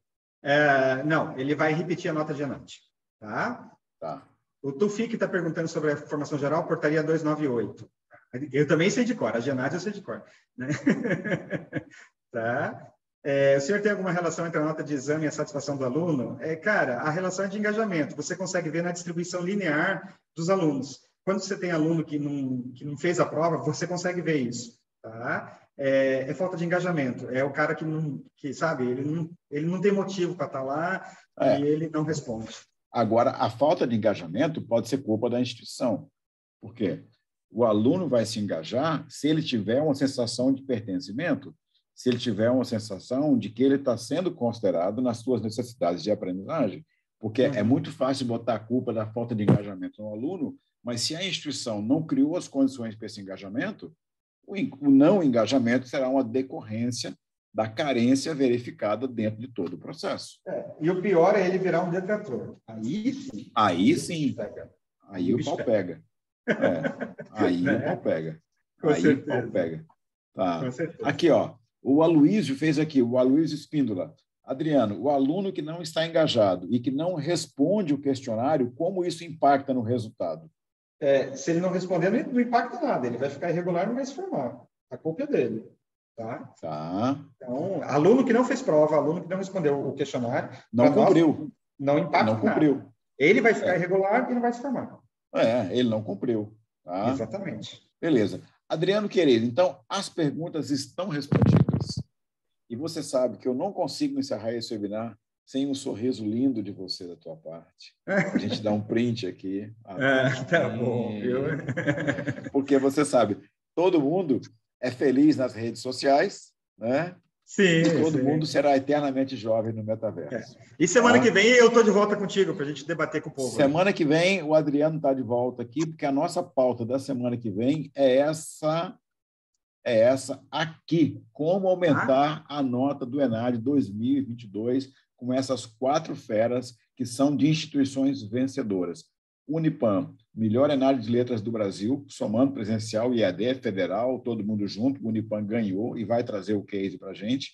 Não, ele vai repetir a nota de ENAD. Tá? O Tufik está perguntando sobre a formação geral, portaria 298. Eu também sei de cor, a GENAD eu sei de cor. Né? Tá? O senhor tem alguma relação entre a nota de exame e a satisfação do aluno? Cara, a relação é de engajamento. Você consegue ver na distribuição linear dos alunos. Quando você tem aluno que não fez a prova, você consegue ver isso. Tá? É falta de engajamento. É o cara que sabe, ele não tem motivo para estar lá e ele não responde. Agora, a falta de engajamento pode ser culpa da instituição. Por quê? O aluno vai se engajar se ele tiver uma sensação de pertencimento, se ele tiver uma sensação de que ele está sendo considerado nas suas necessidades de aprendizagem, porque é muito fácil botar a culpa da falta de engajamento no aluno, mas se a instituição não criou as condições para esse engajamento, o não engajamento será uma decorrência da carência verificada dentro de todo o processo. E o pior é ele virar um detrator. Aí sim. Aí o pau pega. Aí o pau pega. Aí o pau pega. Tá. Aqui, ó. O Aloysio fez aqui, o Aloysio Espíndola. Adriano, o aluno que não está engajado e que não responde o questionário, como isso impacta no resultado? Se ele não responder, não impacta nada. Ele vai ficar irregular e não vai se formar. A culpa é dele. Tá? Então, aluno que não fez prova, aluno que não respondeu o questionário... Não cumpriu. Não impacta não cumpriu. nada. Ele vai ficar irregular e não vai se formar. Ele não cumpriu. Tá? Exatamente. Beleza. Adriano querido, então, as perguntas estão respondidas. E você sabe que eu não consigo encerrar esse webinar sem um sorriso lindo de você da tua parte. A gente dá um print aqui. Tá bom, viu? Porque você sabe, todo mundo é feliz nas redes sociais, né? Sim. E todo mundo será eternamente jovem no metaverso. E semana que vem eu estou de volta contigo para a gente debater com o povo. Semana que vem o Adriano está de volta aqui, porque a nossa pauta da semana que vem é essa aqui, como aumentar a nota do ENAD 2022 com essas 4 feras que são de instituições vencedoras. Unipam, melhor ENAD de letras do Brasil, somando presencial e EAD federal, todo mundo junto, o Unipam ganhou e vai trazer o case para a gente.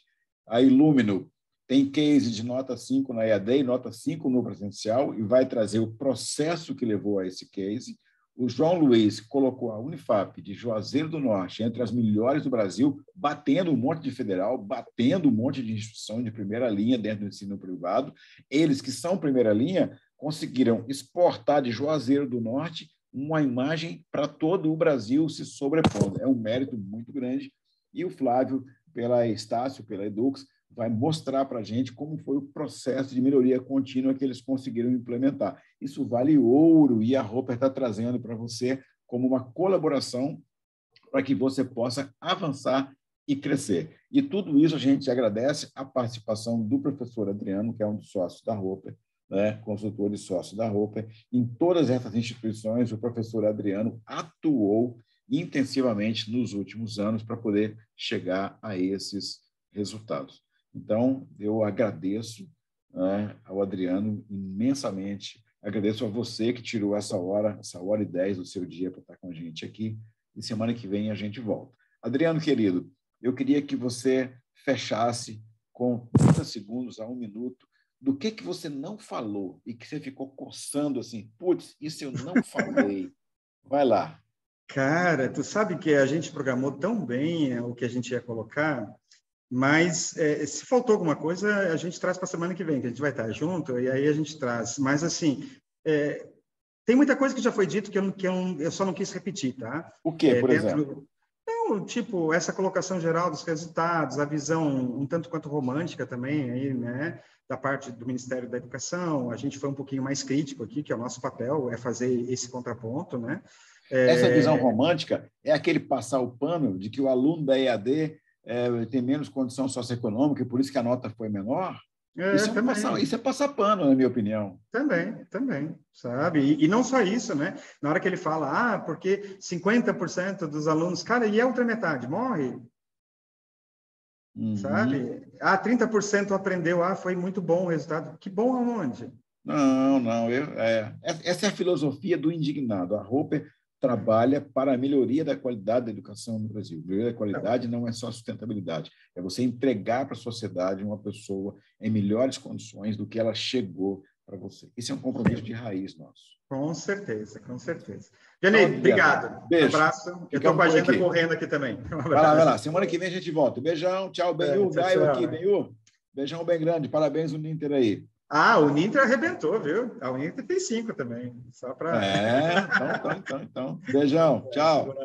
A Ilumino tem case de nota 5 na EAD e nota 5 no presencial e vai trazer o processo que levou a esse case. O João Luiz colocou a Unifap de Juazeiro do Norte entre as melhores do Brasil, batendo um monte de federal, batendo um monte de instituição de primeira linha dentro do ensino privado. Eles que são primeira linha conseguiram exportar de Juazeiro do Norte uma imagem para todo o Brasil se sobrepondo. É um mérito muito grande. E o Flávio pela Estácio, pela Edux, vai mostrar para a gente como foi o processo de melhoria contínua que eles conseguiram implementar. Isso vale ouro e a Roper está trazendo para você como uma colaboração para que você possa avançar e crescer. E tudo isso a gente agradece a participação do professor Adriano, que é um dos sócios da Roper, né, consultor e sócio da Roper. Em todas essas instituições, o professor Adriano atuou intensivamente nos últimos anos para poder chegar a esses resultados. Então, eu agradeço, né, ao Adriano imensamente, agradeço a você que tirou essa hora e 10 do seu dia para estar com a gente aqui, e semana que vem a gente volta. Adriano, querido, eu queria que você fechasse com 30 segundos a 1 minuto do que você não falou e que você ficou coçando assim, putz, isso eu não falei. Vai lá. Cara, tu sabe que a gente programou tão bem o que a gente ia colocar, mas se faltou alguma coisa, a gente traz para a semana que vem, que a gente vai estar junto, e aí a gente traz. Mas, assim, tem muita coisa que já foi dito que eu só não quis repetir, tá? O quê, por exemplo? Então, tipo, essa colocação geral dos resultados, a visão um tanto quanto romântica também, aí, né, da parte do Ministério da Educação, a gente foi um pouquinho mais crítico aqui, que é o nosso papel, é fazer esse contraponto, né? Essa visão romântica é aquele passar o pano de que o aluno da EAD tem menos condição socioeconômica e por isso que a nota foi menor? Isso é passar pano, na minha opinião. Também, sabe? E não só isso, né? Na hora que ele fala, porque 50% dos alunos, cara, e a outra metade morre? Sabe? 30% aprendeu, foi muito bom o resultado. Que bom aonde? Não. Essa é a filosofia do indignado. A Roper trabalha para a melhoria da qualidade da educação no Brasil. Melhoria da qualidade não é só sustentabilidade, é você entregar para a sociedade uma pessoa em melhores condições do que ela chegou para você. Esse é um compromisso de raiz nosso. Com certeza. Janei, obrigado. Beijo. Um abraço. Eu estou com a agenda correndo aqui também. Vai lá. Semana que vem a gente volta. Beijão, tchau, Benhu. Gaio aqui, Benhu. Beijão bem grande. Parabéns, o Ninter aí. O Ninter arrebentou, viu? O Ninter tem 5 também. Só para. Então. Beijão, tchau.